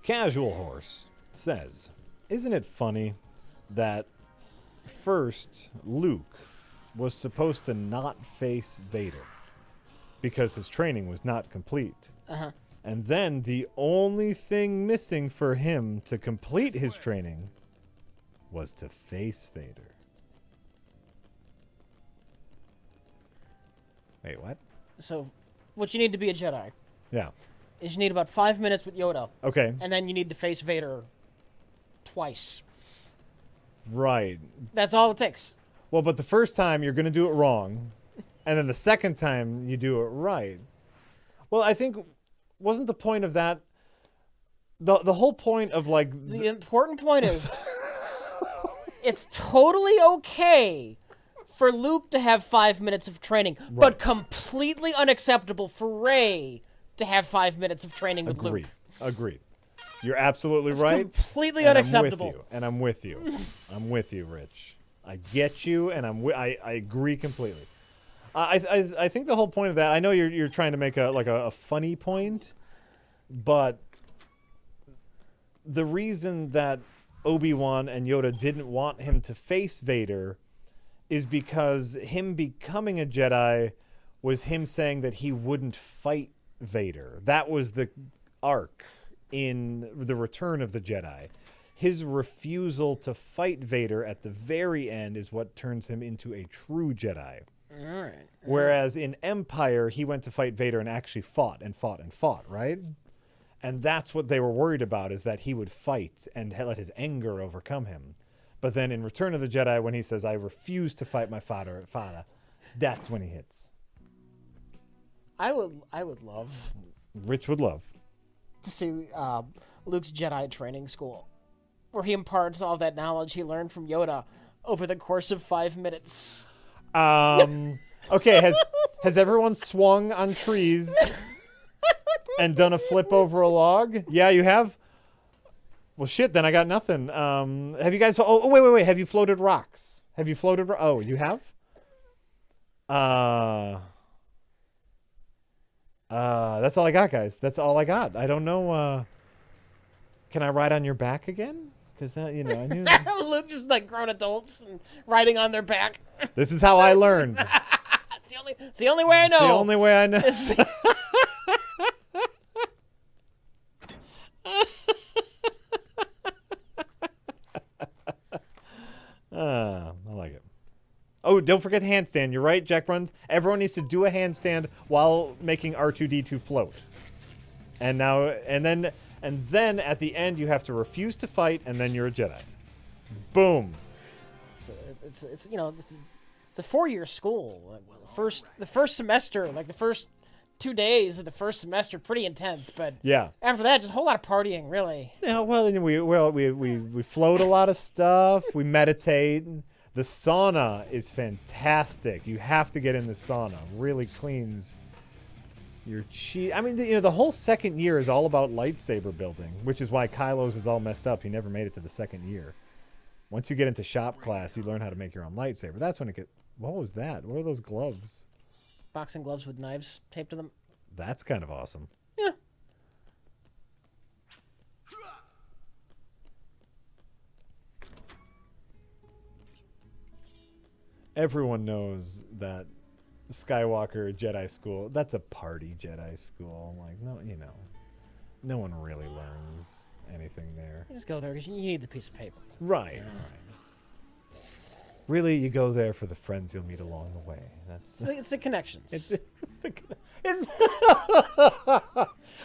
Casual Horse says, isn't it funny that first Luke was supposed to not face Vader because his training was not complete? Uh-huh. And then the only thing missing for him to complete his training was to face Vader. Wait, what? So, what you need to be a Jedi Yeah. is you need about 5 minutes with Yoda. Okay. And then you need to face Vader twice. Right. That's all it takes. Well, but the first time you're going to do it wrong, and then the second time you do it right. Well, I think, wasn't the point of that, the whole point of like... The important point is, it's totally okay for Luke to have 5 minutes of training, but completely unacceptable for Rey to have 5 minutes of training with Luke. Agreed. You're absolutely It's right. Completely unacceptable. I'm with you. I'm with you, Rich. I get you, and I agree completely. I think the whole point of that, I know you're trying to make a funny point, but the reason that Obi-Wan and Yoda didn't want him to face Vader is because him becoming a Jedi was him saying that he wouldn't fight Vader. That was the arc in The Return of the Jedi. His refusal to fight Vader at the very end is what turns him into a true Jedi. All right. Whereas in Empire, he went to fight Vader and actually fought, right? And that's what they were worried about, is that he would fight and let his anger overcome him. But then in Return of the Jedi, when he says, I refuse to fight my father, that's when he hits. I would love Rich would love to see Luke's Jedi training school, where he imparts all that knowledge he learned from Yoda over the course of 5 minutes. Okay, has everyone swung on trees and done a flip over a log? Yeah, you have? Well, shit, then I got nothing. Have you guys... Oh, wait. Have you floated rocks? Oh, you have? That's all I got, guys. That's all I got. I don't know, can I ride on your back again? Because that, I knew... Luke just like grown adults and riding on their back. This is how I learned. It's the only way I know. It's the only way I know. I like it. Oh, don't forget the handstand. You're right, Jack Bruns. Everyone needs to do a handstand while making R2-D2 float. And then at the end you have to refuse to fight, and then you're a Jedi. Boom. It's a 4-year school. The first semester, like the first 2 days of the first semester, pretty intense. But yeah, after that, just a whole lot of partying, really. Yeah, well, we float a lot of stuff. We meditate. The sauna is fantastic. You have to get in the sauna. Really cleans your chi. I mean, the whole second year is all about lightsaber building, which is why Kylo's is all messed up. He never made it to the second year. Once you get into shop class, you learn how to make your own lightsaber. That's when it gets... What was that? What are those gloves? Boxing gloves with knives taped to them. That's kind of awesome. Yeah. Everyone knows that Skywalker Jedi School, that's a party Jedi school. Like, no one really learns anything there. You just go there because you need the piece of paper. Right. Really, you go there for the friends you'll meet along the way. It's the connections.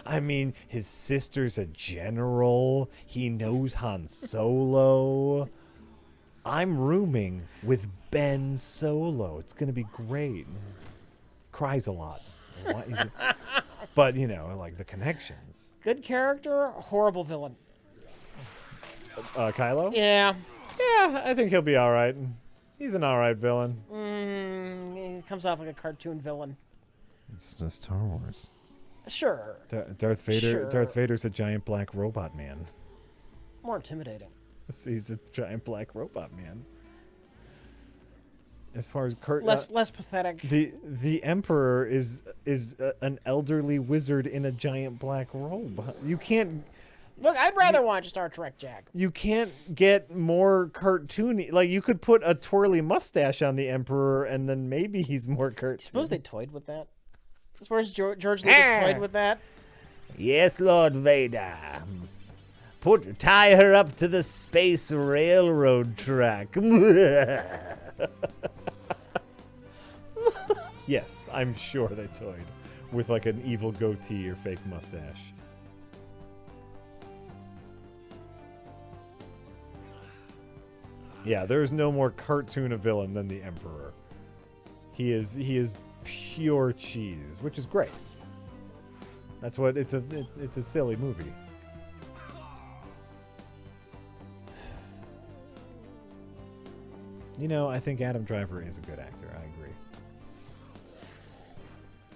I mean, his sister's a general. He knows Han Solo. I'm rooming with Ben Solo. It's going to be great. Cries a lot. But, like the connections. Good character, horrible villain. Kylo? Yeah. Yeah, I think he'll be all right. He's an all right villain. He comes off like a cartoon villain. It's just Star Wars. Sure. Darth Vader. Sure. Darth Vader's a giant black robot man. More intimidating. He's a giant black robot man. As far as less pathetic. The Emperor is an elderly wizard in a giant black robe. You can't. Look, I'd rather watch Star Trek, Jack. You can't get more cartoony. Like, you could put a twirly mustache on the Emperor, and then maybe he's more cartoony. Suppose they toyed with that. Suppose George Lucas toyed with that. Yes, Lord Vader. Tie her up to the space railroad track. Yes, I'm sure they toyed with like an evil goatee or fake mustache. Yeah, there's no more cartoon a villain than the Emperor. He is pure cheese, which is great. That's what it's a silly movie. You know, I think Adam Driver is a good actor. I agree.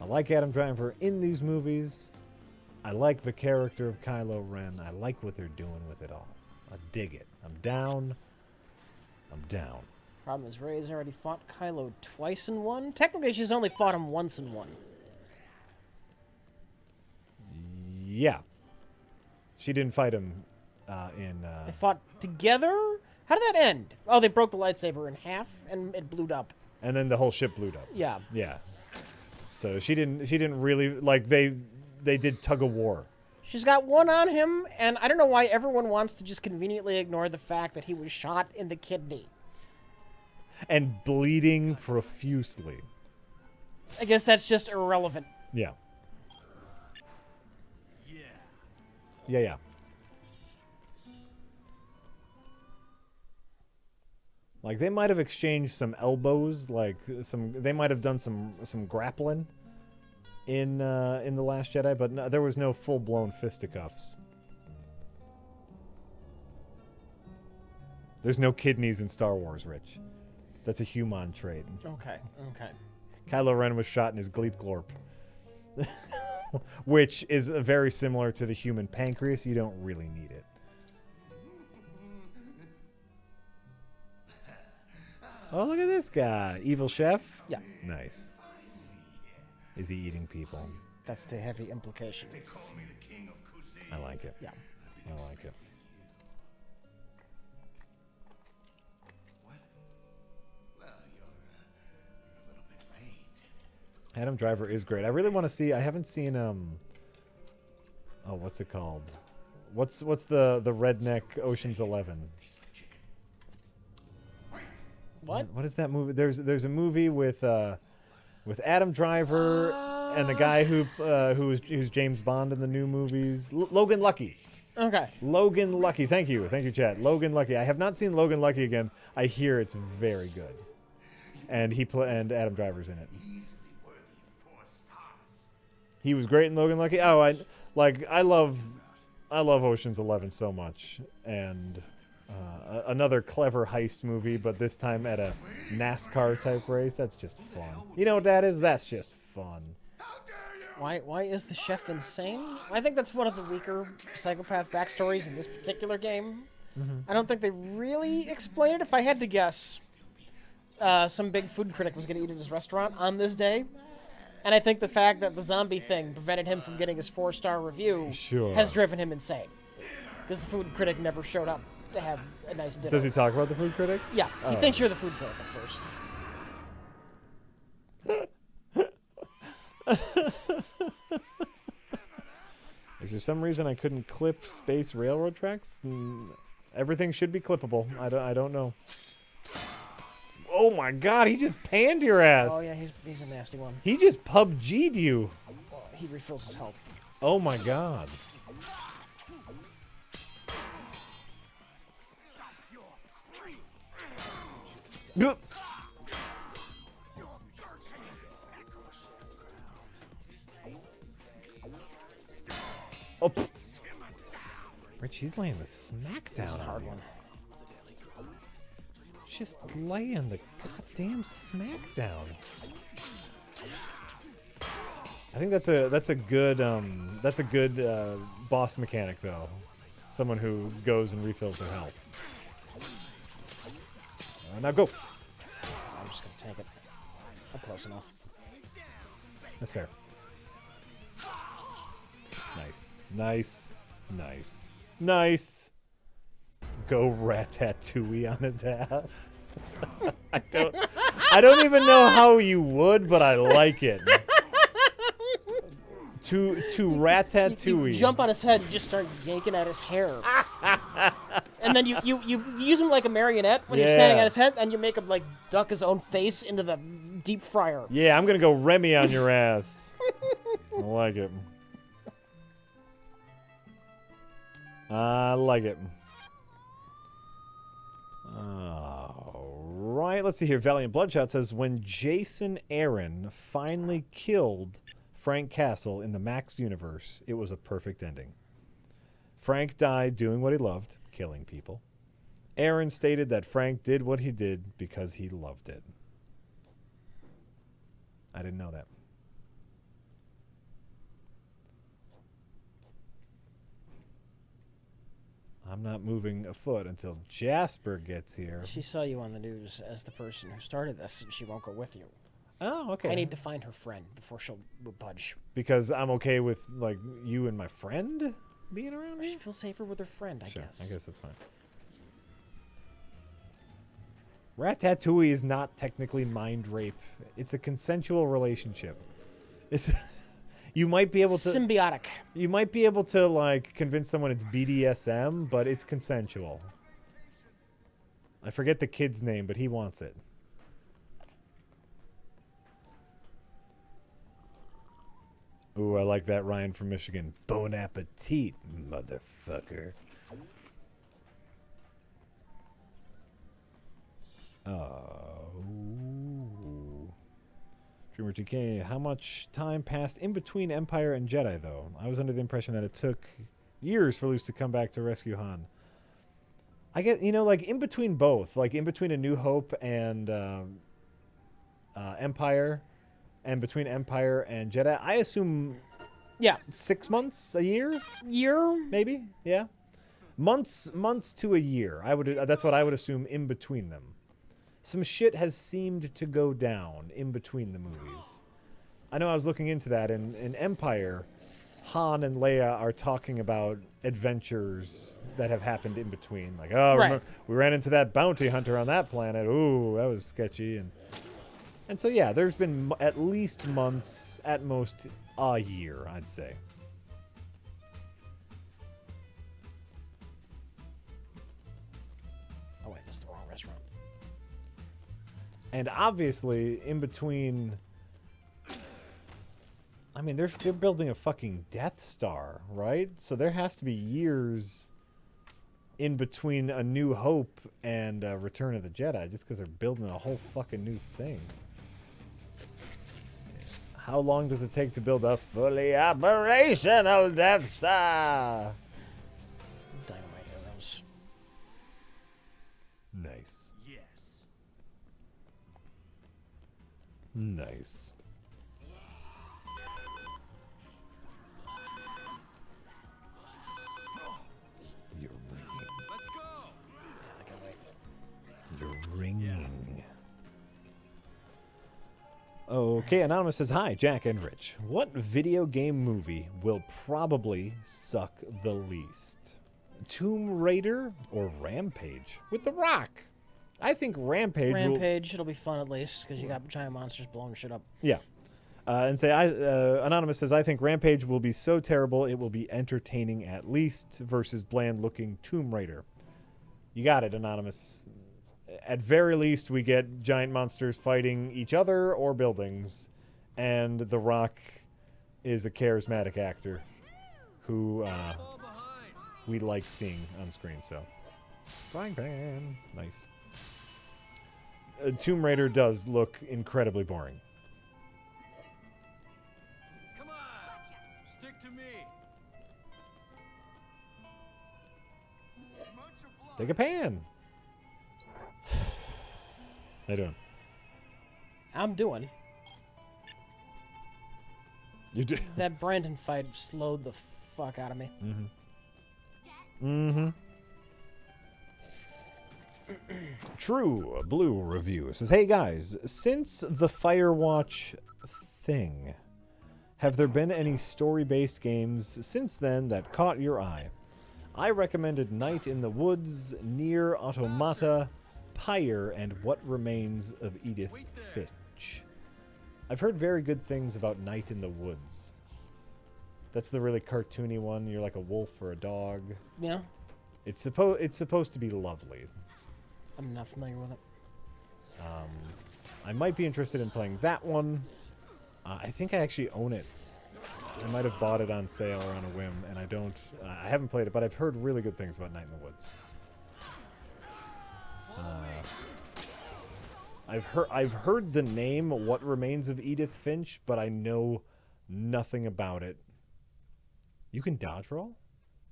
I like Adam Driver in these movies. I like the character of Kylo Ren. I like what they're doing with it all. I dig it. I'm down. I'm down. Problem is, Rey's already fought Kylo twice in one. Technically, she's only fought him once in one. Yeah. She didn't fight him They fought together? How did that end? Oh, they broke the lightsaber in half, and it blew up. And then the whole ship blew up. Yeah. Yeah. So she didn't really, like, they did tug of war. She's got one on him, and I don't know why everyone wants to just conveniently ignore the fact that he was shot in the kidney. And bleeding profusely. I guess that's just irrelevant. Yeah. Yeah. Like, they might have exchanged some elbows, like they might have done some grappling in the Last Jedi, but no, there was no full-blown fisticuffs. There's no kidneys in Star Wars, Rich. That's a human trait. Okay. Kylo Ren was shot in his gleep glorp. Which is very similar to the human pancreas. You don't really need it. Oh, look at this guy. Evil chef? Yeah. Nice. Is he eating people? That's the heavy implication. I like it. Yeah. I like it. Adam Driver is great. I really want to see. I haven't seen oh, what's it called? What's the redneck Ocean's 11? What is that movie? There's a movie with Adam Driver and the guy who's James Bond in the new movies. Logan Lucky. Okay. Logan Lucky. Thank you, Chad. Logan Lucky. I have not seen Logan Lucky again. I hear it's very good, and and Adam Driver's in it. He was great in Logan Lucky. Oh, I love Ocean's 11 so much, and another clever heist movie, but this time at a NASCAR type race. That's just fun. You know what that is? That's just fun. Why is the chef insane? I think that's one of the weaker psychopath backstories in this particular game. Mm-hmm. I don't think they really explain it. If I had to guess, some big food critic was going to eat at his restaurant on this day. And I think the fact that the zombie thing prevented him from getting his 4-star review has driven him insane. Because the food critic never showed up to have a nice dinner. Does he talk about the food critic? Yeah. He thinks you're the food critic at first. Is there some reason I couldn't clip space railroad tracks? Everything should be clippable. I don't know. Oh my God, he just panned your ass. Oh yeah, he's a nasty one. He just PUBG'd you. Well, he refills his health. Oh my God. Oh, pff. Rich, he's laying the smack down. That's a hard one. Just laying the goddamn smackdown. I think that's a good boss mechanic though. Someone who goes and refills their health. Now go. I'm just gonna tank it. I'm close enough. That's fair. Nice. Nice. Nice. Nice. Go Ratatouille on his ass. I don't even know how you would, but I like it. To Ratatouille. You jump on his head and just start yanking at his hair. And then you use him like a marionette when you're standing at his head, and you make him like duck his own face into the deep fryer. Yeah, I'm gonna go Remy on your ass. I like it. I like it. Right, let's see here. Valiant Bloodshot says, when Jason Aaron finally killed Frank Castle in the Max universe, it was a perfect ending. Frank died doing what he loved, killing people. Aaron stated that Frank did what he did because he loved it. I didn't know that. I'm not moving a foot until Jasper gets here. She saw you on the news as the person who started this, and she won't go with you. Oh, okay. I need to find her friend before she'll budge. Because I'm okay with, like, you and my friend being around She me? feels safer with her friend, I guess. I guess that's fine. Ratatouille is not technically mind rape. It's a consensual relationship. It's... You might be able to symbiotic. You might be able to like convince someone it's BDSM, but it's consensual. I forget the kid's name, but he wants it. Ooh, I like that Ryan from Michigan. Bon appetit, motherfucker. Dreamer TK, how much time passed in between Empire and Jedi, though? I was under the impression that it took years for Luce to come back to rescue Han. I get, you know, like in between both, like in between A New Hope and Empire, and between Empire and Jedi, I assume, 6 months, a year, maybe, yeah, months to a year. That's what I would assume in between them. Some shit has seemed to go down in between the movies. I know I was looking into that. In Empire, Han and Leia are talking about adventures that have happened in between. Like, oh, remember, we ran into that bounty hunter on that planet. Ooh, that was sketchy. And so, yeah, there's been at least months, at most a year, I'd say. Oh, wait, this is the wrong restaurant. And obviously, in between, I mean, they're building a fucking Death Star, right? So there has to be years in between A New Hope and Return of the Jedi, just because they're building a whole fucking new thing. How long does it take to build a fully operational Death Star? Dynamite arrows. Nice. Nice. You're ringing. Let's go. I can wait. You're ringing. Okay, Anonymous says, hi, Jack and Rich. What video game movie will probably suck the least? Tomb Raider or Rampage with The Rock? I think Rampage it'll be fun at least, because you got giant monsters blowing shit up. Yeah. Anonymous says, I think Rampage will be so terrible it will be entertaining at least versus bland-looking Tomb Raider. You got it, Anonymous. At very least, we get giant monsters fighting each other or buildings, and The Rock is a charismatic actor who we like seeing on screen, so. Frying pan. Nice. Tomb Raider does look incredibly boring. Come on. Stick to me. Take a pan. How you doing? I'm doing. You do. That Brandon fight slowed the fuck out of me. Mm-hmm. Mm-hmm. True Blue Review says, hey guys, since the Firewatch thing, have there been any story-based games since then that caught your eye? I recommended Night in the Woods, Near Automata, Pyre, and What Remains of Edith Finch. I've heard very good things about Night in the Woods. That's the really cartoony one. You're like a wolf or a dog. Yeah. It's supposed to be lovely. I'm not familiar with it. I might be interested in playing that one. I think I actually own it. I might have bought it on sale or on a whim, and I don't. I haven't played it, but I've heard really good things about Night in the Woods. I've heard the name What Remains of Edith Finch, but I know nothing about it. You can dodge roll?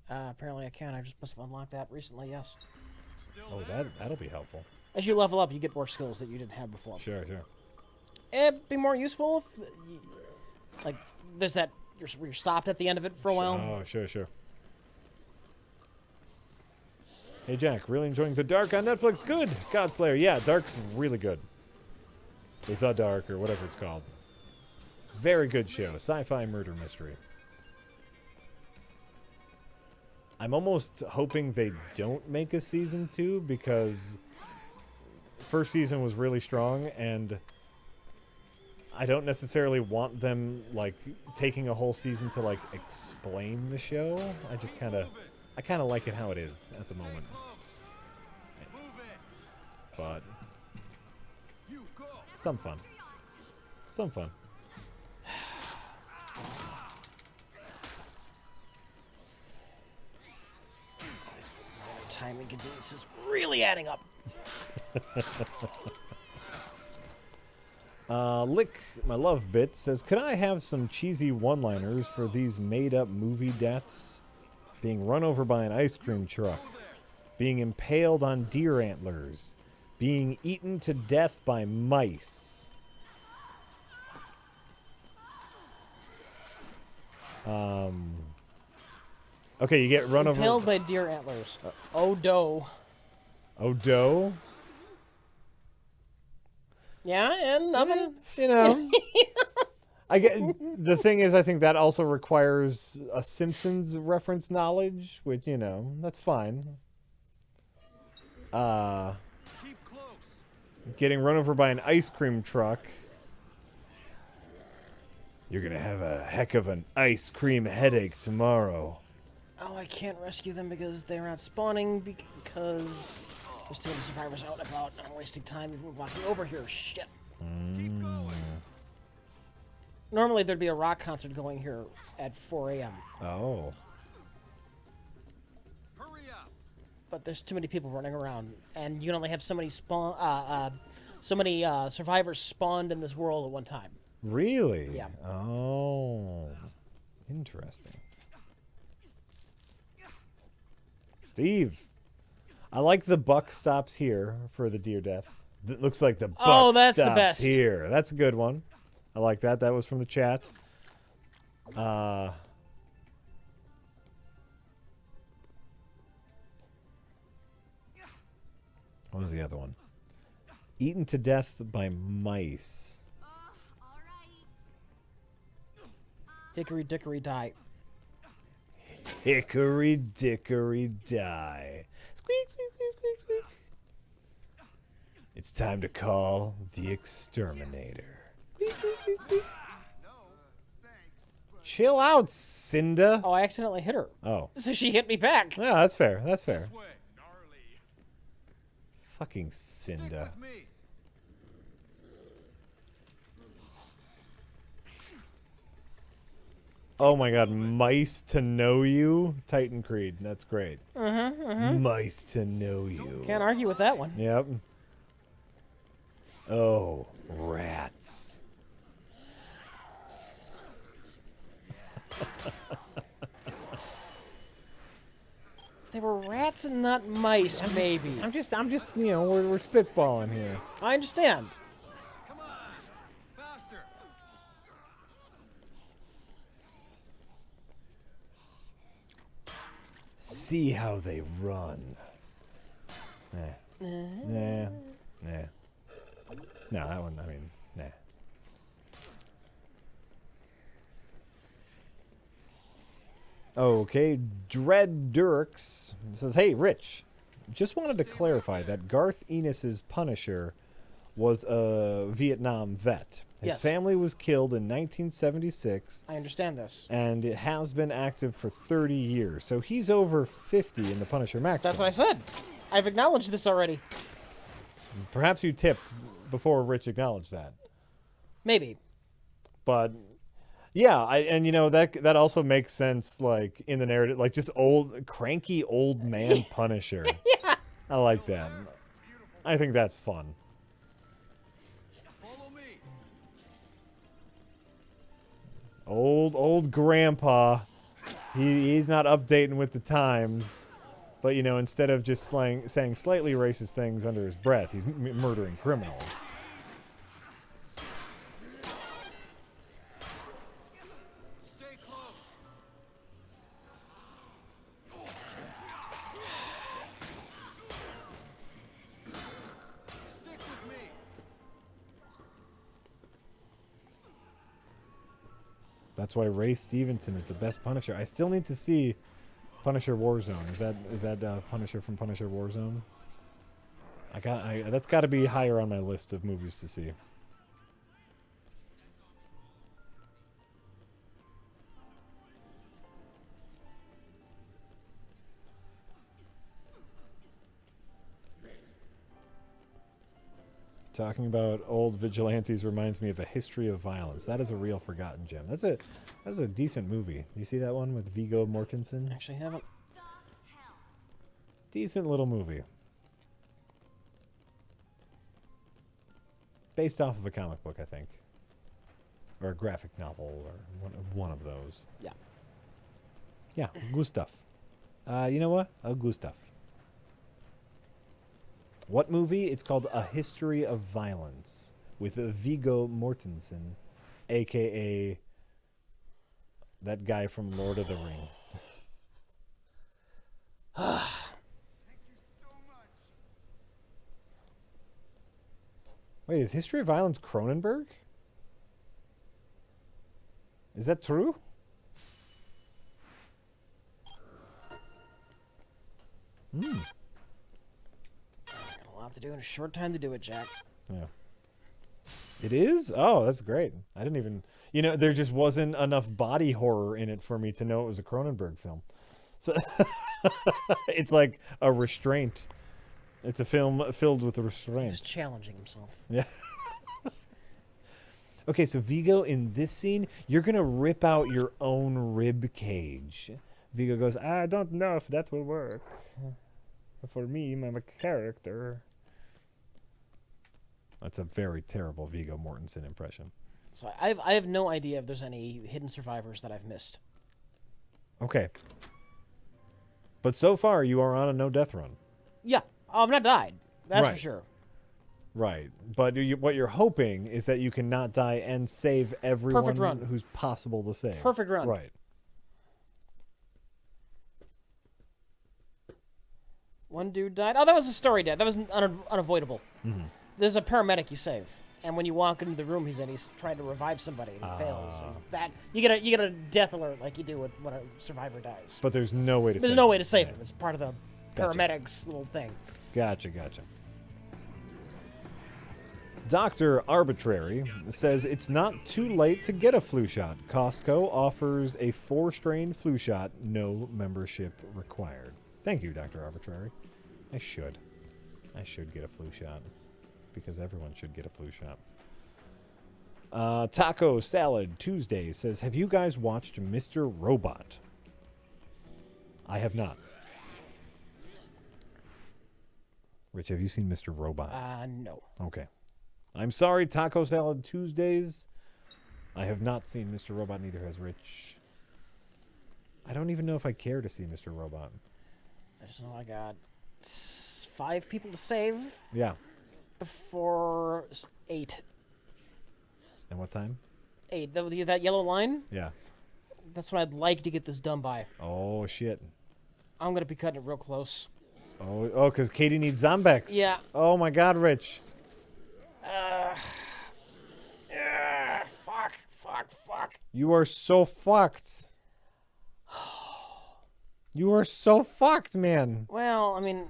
Apparently I can. I just must have unlocked that recently, yes. Oh, that'll be helpful. As you level up, you get more skills that you didn't have before. Sure. It'd be more useful if, like, there's that, where you're stopped at the end of it for a while. Oh, sure. Hey, Jack, really enjoying The Dark on Netflix? Good. Godslayer, yeah, Dark's really good. Or The Dark, or whatever it's called. Very good show. Sci-fi murder mystery. I'm almost hoping they don't make a season 2 because first season was really strong, and I don't necessarily want them like taking a whole season to like explain the show. I kind of like it how it is at the moment. But some fun. Time inconvenience is really adding up. Lick, my love bit, says, could I have some cheesy one-liners for these made-up movie deaths? Being run over by an ice cream truck. Being impaled on deer antlers. Being eaten to death by mice. Okay, you get run over... Impaled by deer antlers. Odo. Odo? Yeah, and nothing. You know. I get the thing is, I think that also requires a Simpsons reference knowledge, which, you know, that's fine. Keep close. Getting run over by an ice cream truck. You're gonna have a heck of an ice cream headache tomorrow. Oh, I can't rescue them because they're not spawning because there's too many survivors out and about. I'm wasting time even walking over here. Shit. Keep going. Normally there'd be a rock concert going here at 4 a.m. Oh. Hurry up. But there's too many people running around, and you can only have so many survivors spawned in this world at one time. Really? Yeah. Oh. Interesting. Steve. I like the buck stops here for the deer death. It looks like the buck that's the stops best. here. That's a good one. I like that. That was from the chat. What was the other one? Eaten to death by mice. Hickory dickory die. Hickory dickory die. Squeak, squeak, squeak, squeak, squeak. It's time to call the exterminator. Squeak, squeak, squeak, squeak. Chill out, Cinda. Oh, I accidentally hit her. Oh. So she hit me back. Yeah, that's fair. That's fair. Way. Gnarly. Fucking Stick Cinda. with me. Oh my god, mice to know you? Titan Creed. That's great. Mice to know you. Can't argue with that one. Yep. Oh, rats. If they were rats and not mice, maybe. I'm just, you know, we're spitballing here. I understand. Come on. Faster. See how they run. Nah. No, that one, I mean, nah. Okay, Dread Durks says, "Hey, Rich, just wanted to clarify that Garth Ennis's Punisher was a Vietnam vet. His Yes. family was killed in 1976, I understand this. and it has been active for 30 years. So he's over 50 in the Punisher Max. That's film. what I said. I've acknowledged this already. Perhaps you tipped before Rich acknowledged that. Maybe. But yeah, and you know that also makes sense, like in the narrative, like just cranky old man Punisher. Yeah. I like that. I think that's fun. Follow me. Old grandpa. He's not updating with the times. But you know, instead of just saying slightly racist things under his breath, he's murdering criminals. Stay close. Stick with me. That's why Ray Stevenson is the best Punisher. I still need to see Punisher Warzone. Is that Punisher from Punisher Warzone? That's got to be higher on my list of movies to see. Talking about old vigilantes reminds me of A History of Violence. That is a real forgotten gem. That's a decent movie. You see that one with Viggo Mortensen? Actually, haven't. Decent little movie. Based off of a comic book, I think. Or a graphic novel, or one of those. Yeah. Yeah, good stuff. You know what? Good stuff. What movie? It's called A History of Violence with Viggo Mortensen, a.k.a. that guy from Lord of the Rings. Wait, is History of Violence Cronenberg? Is that true? Hmm. Got a lot to do in a short time to do it, Jack. Yeah. It is? Oh, that's great. I didn't even... You know, there just wasn't enough body horror in it for me to know it was a Cronenberg film. So it's like a restraint. It's a film filled with He's restraint. challenging himself. Yeah. Okay, so Viggo, in this scene, you're going to rip out your own rib cage. Viggo goes, I don't know if that will work. For me, I'm a character. That's a very terrible Viggo Mortensen impression. So I have no idea if there's any hidden survivors that I've missed. Okay. But so far, you are on a no-death run. Yeah. Oh, I'm not died. That's Right. for sure. Right. But what you're hoping is that you can not die and save everyone Perfect run. who's possible to save. Perfect run. Right. One dude died. Oh, that was a story death. That was unavoidable. Mm-hmm. There's a paramedic you save, and when you walk into the room he's in, he's trying to revive somebody and he fails. And that you get a death alert like you do when a survivor dies. But there's no way to There's save no him. way to save Yeah. him. It's part of the Gotcha. paramedics little thing. Gotcha. Dr. Arbitrary says it's not too late to get a flu shot. Costco offers a 4-strain flu shot, no membership required. Thank you, Dr. Arbitrary. I should get a flu shot because everyone should get a flu shot. Taco Salad Tuesday says, have you guys watched Mr. Robot? I have not. Rich, have you seen Mr. Robot? No. Okay. I'm sorry, Taco Salad Tuesdays. I have not seen Mr. Robot, neither has Rich. I don't even know if I care to see Mr. Robot. I just know I got 5 people to save Yeah. before 8. And what time? 8. That yellow line? Yeah. That's what I'd like to get this done by. Oh, shit. I'm going to be cutting it real close. Oh, because Katie needs Zombex. Yeah. Oh, my God, Rich. Fuck. You are so fucked. You are so fucked, man. Well, I mean,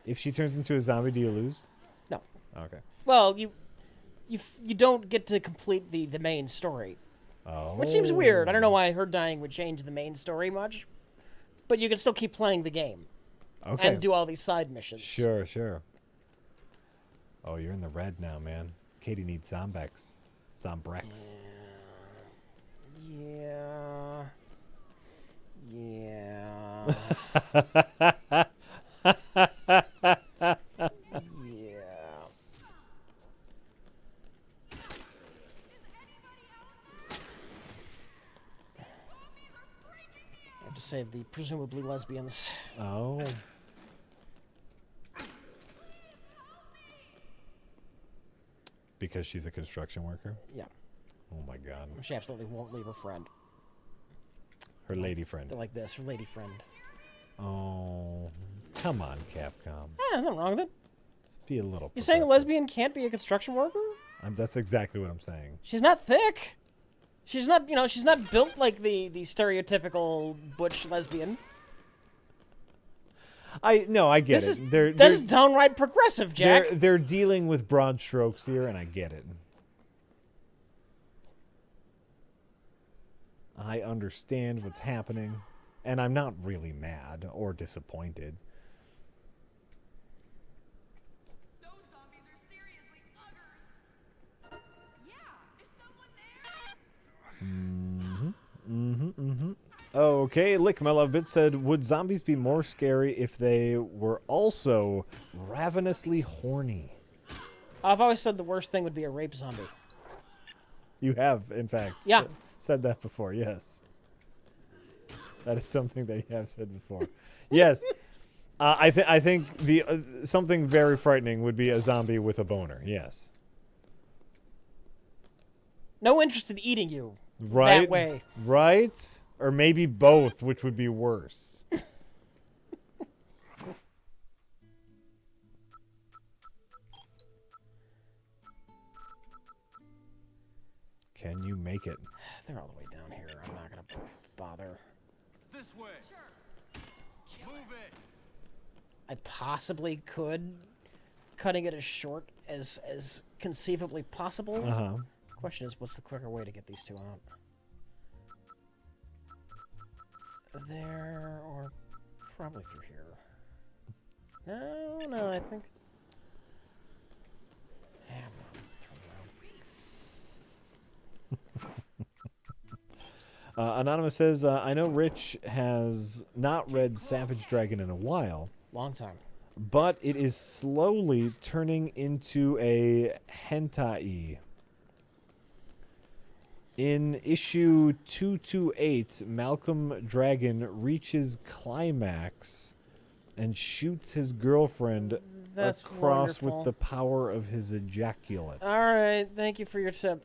If she turns into a zombie, do you lose? no. Okay. Well, you don't get to complete the main story, Oh. which seems weird. I don't know why her dying would change the main story much, but you can still keep playing the game Okay. and do all these side missions. Sure, sure. Oh, you're in the red now, man. Katie needs Zombex. Zombrex. Yeah. Yeah. Yeah. I have to save the presumably lesbians. Oh. Because she's a construction worker? Yeah. Oh my god. She absolutely won't leave her friend. Her lady friend. They're like this, her lady friend. Oh. Come on, Capcom. There's nothing wrong with it. Let's be a little You saying a progressive. lesbian can't be a construction worker? That's exactly what I'm saying. She's not thick. She's not, she's not built like the stereotypical butch lesbian. I get This it. is They're this is downright progressive, Jack. they're dealing with broad strokes here, and I get it. I understand what's happening, and I'm not really mad or disappointed. Those zombies are seriously uggers. Yeah, is someone there? Okay, Lick My Love Bit said, would zombies be more scary if they were also ravenously horny? I've always said the worst thing would be a rape zombie. You have, in fact, Yeah. said that before, yes. That is something that you have said before. Yes. I think the something very frightening would be a zombie with a boner, yes. No interest in eating you. Right? That way. Right? Or maybe both, which would be worse. Can you make it? They're all the way down here. I'm not gonna bother. This way. Move it. I possibly could, cutting it as short as conceivably possible. Uh-huh. Question is, what's the quicker way to get these two out? There, or probably through here. No, I think. Yeah, I'm gonna turn around. Anonymous says, I know Rich has not read Savage Dragon in a while, Long time. but it is slowly turning into a hentai. In issue 228, Malcolm Dragon reaches climax and shoots his girlfriend That's across wonderful. with the power of his ejaculate. All right, thank you for your tip.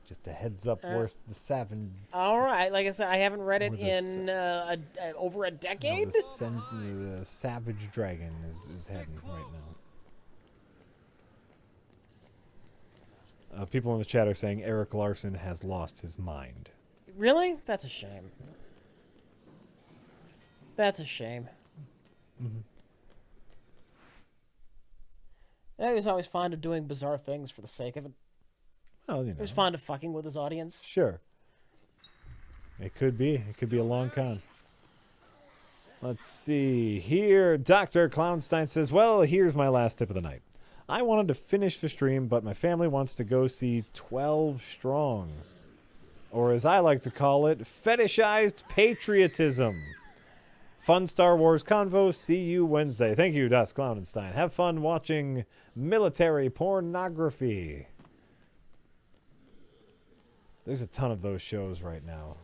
Just a heads up, where's the Savage? All right, like I said, I haven't read it Or the in over a decade. The Savage Dragon is heading right now. People in the chat are saying Eric Larson has lost his mind. Really? That's a shame. That's a shame. He was always fond of doing bizarre things for the sake of it. Well, you know. He was fond of fucking with his audience. Sure. It could be. It could be a long con. Let's see. Here, Dr. Clownstein says, well, here's my last tip of the night. I wanted to finish the stream, but my family wants to go see 12 Strong. Or as I like to call it, fetishized patriotism. Fun Star Wars convo. See you Wednesday. Thank you, Das Clownstein. Have fun watching military pornography. There's a ton of those shows right now.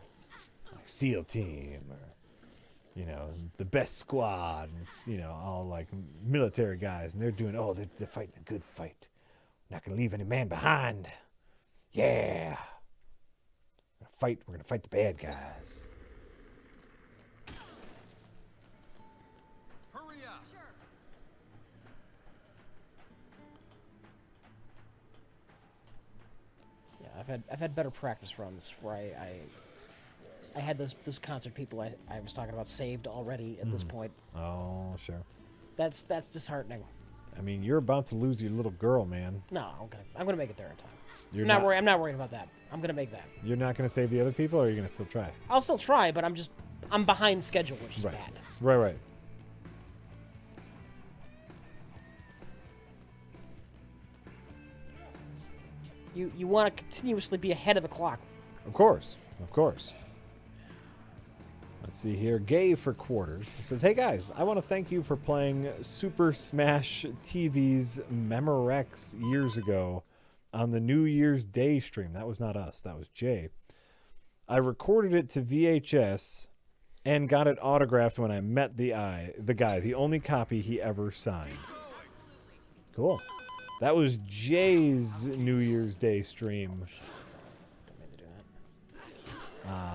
Like SEAL Team or, the best squad. And it's, all like military guys. And they're doing, they're fighting a good fight. Not going to leave any man behind. Yeah. We're going to fight the bad guys. Hurry up. Yeah, I've had better practice runs where I I had those concert people I was talking about saved already at this point. Oh, sure. That's disheartening. I mean, you're about to lose your little girl, man. No, I'm gonna make it there in time. You're I'm not worried about that. I'm gonna make that. You're not going to save the other people, or are you going to still try? I'll still try, but I'm behind schedule, which is Right. bad. Right. You want to continuously be ahead of the clock. Of course. Let's see here. Gay for Quarters says, "Hey guys, I want to thank you for playing Super Smash TV's Memorex years ago on the New Year's Day stream." That was not us. That was Jay. "I recorded it to VHS and got it autographed when I met the guy, the only copy he ever signed." Cool. That was Jay's New Year's Day stream.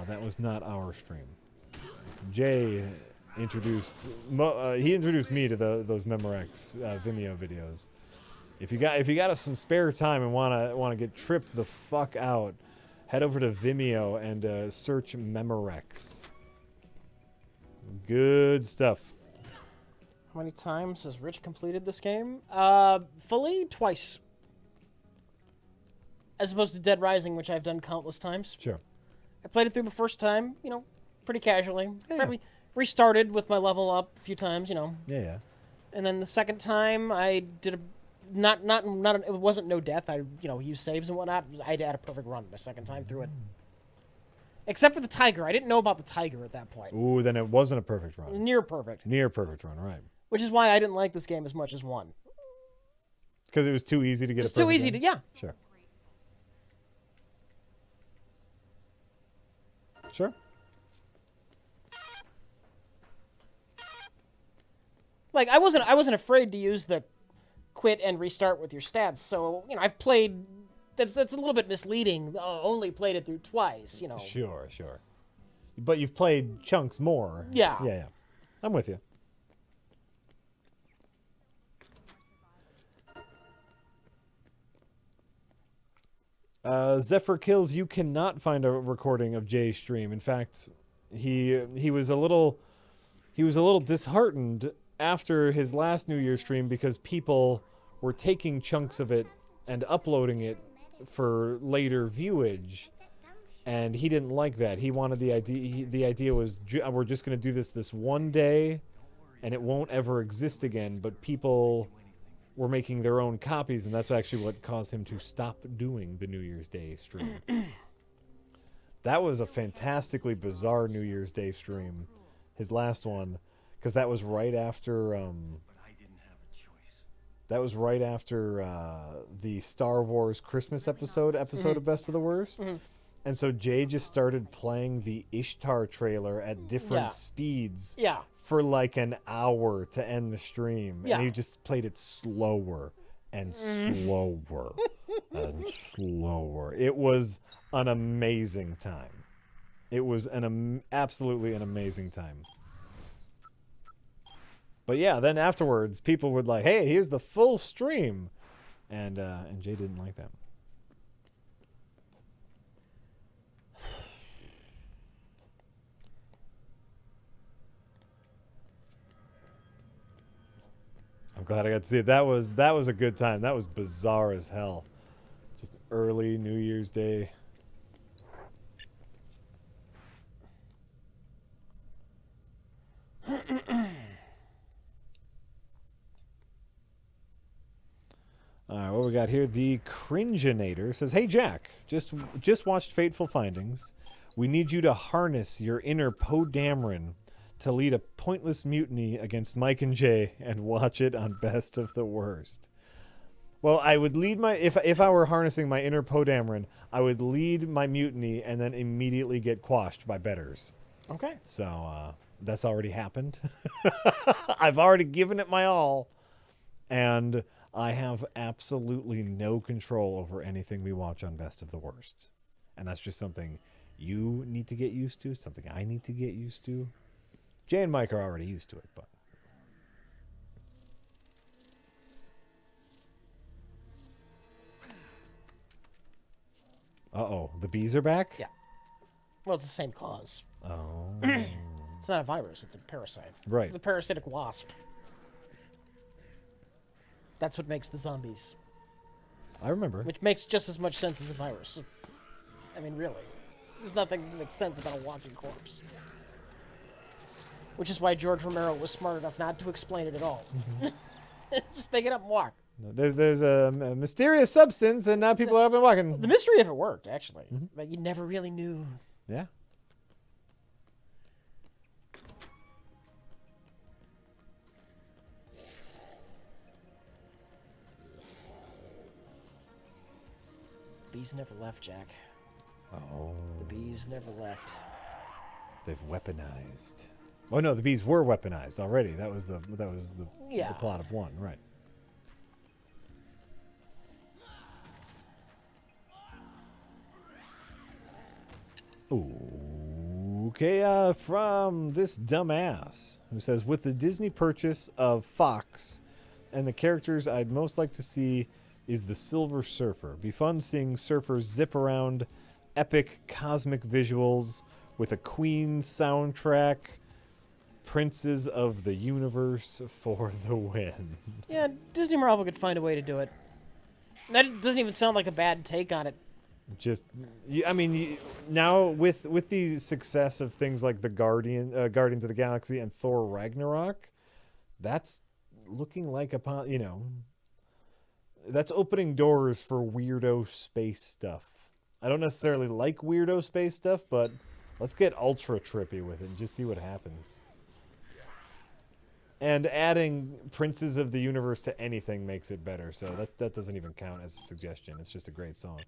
That was not our stream. Jay introduced me to those Memorex Vimeo videos. If you got some spare time and wanna get tripped the fuck out, head over to Vimeo and search Memorex. Good stuff. How many times has Rich completed this game? Fully twice. As opposed to Dead Rising, which I've done countless times. Sure. I played it through the first time, pretty casually. Yeah. Probably restarted with my level up a few times, Yeah. And then the second time I did it wasn't no death. I used saves and whatnot. I had a perfect run the second time through it. Except for the tiger. I didn't know about the tiger at that point. Ooh, then it wasn't a perfect run. Near perfect. Near perfect run, right? Which is why I didn't like this game as much as 1. Because it was too easy to get. It's too easy to, yeah. Sure. Sure. Like I wasn't afraid to use the quit and restart with your stats. So I've played. That's a little bit misleading. Only played it through twice. Sure. But you've played chunks more. Yeah. Yeah. I'm with you. Zephyr Kills, you cannot find a recording of Jay's stream. In fact, he was a little disheartened after his last New Year's stream because people were taking chunks of it and uploading it for later viewage, and he didn't like that. He wanted the idea. The idea was we're just going to do this one day, and it won't ever exist again. But people were making their own copies, and that's actually what caused him to stop doing the New Year's Day stream. That was a fantastically bizarre New Year's Day stream, his last one, because that was right after. That was right after the Star Wars Christmas episode of Best of the Worst. And so Jay just started playing the Ishtar trailer at different speeds for like an hour to end the stream. Yeah. And he just played it slower and slower and slower. It was an amazing time. It was absolutely an amazing time. But yeah, then afterwards, people would like, "Hey, here's the full stream," and Jay didn't like that. I'm glad I got to see it. That was a good time. That was bizarre as hell. Just early New Year's Day. All right, what we got here? The Cringeinator says, "Hey Jack, just watched Fateful Findings. We need you to harness your inner Poe Dameron to lead a pointless mutiny against Mike and Jay and watch it on Best of the Worst." Well, I would lead my if I were harnessing my inner Poe Dameron, I would lead my mutiny and then immediately get quashed by betters. Okay. So that's already happened. I've already given it my all, and I have absolutely no control over anything we watch on Best of the Worst. And that's just something you need to get used to, something I need to get used to. Jay and Mike are already used to it, but... Uh-oh, the bees are back? Yeah. Well, it's the same cause. Oh. It's not a virus, it's a parasite. Right. It's a parasitic wasp. That's what makes the zombies. I remember. Which makes just as much sense as a virus. I mean, really. There's nothing that makes sense about a walking corpse. Which is why George Romero was smart enough not to explain it at all. Just take it up and walk. There's a mysterious substance, and now people have been walking. The mystery of it worked, actually. But you never really knew. Yeah. The bees never left, Jack. Oh. The bees never left. They've weaponized. Oh no, the bees were weaponized already. That was the Yeah. plot of 1, right? Ooh, okay, from this dumbass who says, with the Disney purchase of Fox and the characters I'd most like to see is the Silver Surfer. Be fun seeing surfers zip around, epic cosmic visuals with a Queen soundtrack. Princes of the Universe for the win. Yeah, Disney Marvel could find a way to do it. That doesn't even sound like a bad take on it. Just, now with the success of things like the Guardians of the Galaxy and Thor Ragnarok, that's looking like that's opening doors for weirdo space stuff. I don't necessarily like weirdo space stuff, but let's get ultra trippy with it and just see what happens. And adding Princes of the Universe to anything makes it better, so that doesn't even count as a suggestion. It's just a great song.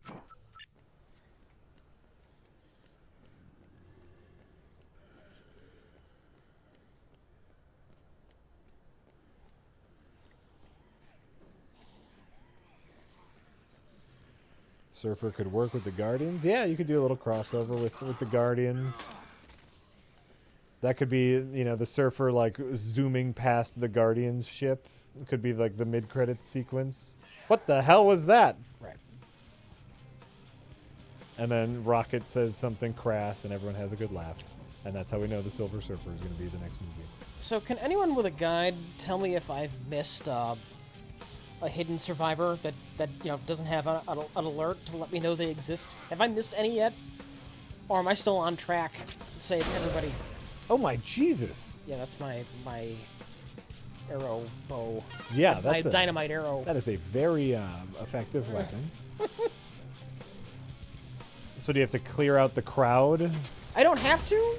Surfer could work with the Guardians. Yeah, you could do a little crossover with the Guardians. That could be, the Surfer like zooming past the Guardians ship. It could be like the mid-credits sequence. What the hell was that? Right. And then Rocket says something crass and everyone has a good laugh. And that's how we know the Silver Surfer is going to be the next movie. So can anyone with a guide tell me if I've missed a hidden survivor that doesn't have an alert to let me know they exist? Have I missed any yet? Or am I still on track to save everybody? Oh my Jesus! Yeah, that's my arrow bow. Yeah, my that's dynamite arrow. That is a very effective weapon. So do you have to clear out the crowd? I don't have to.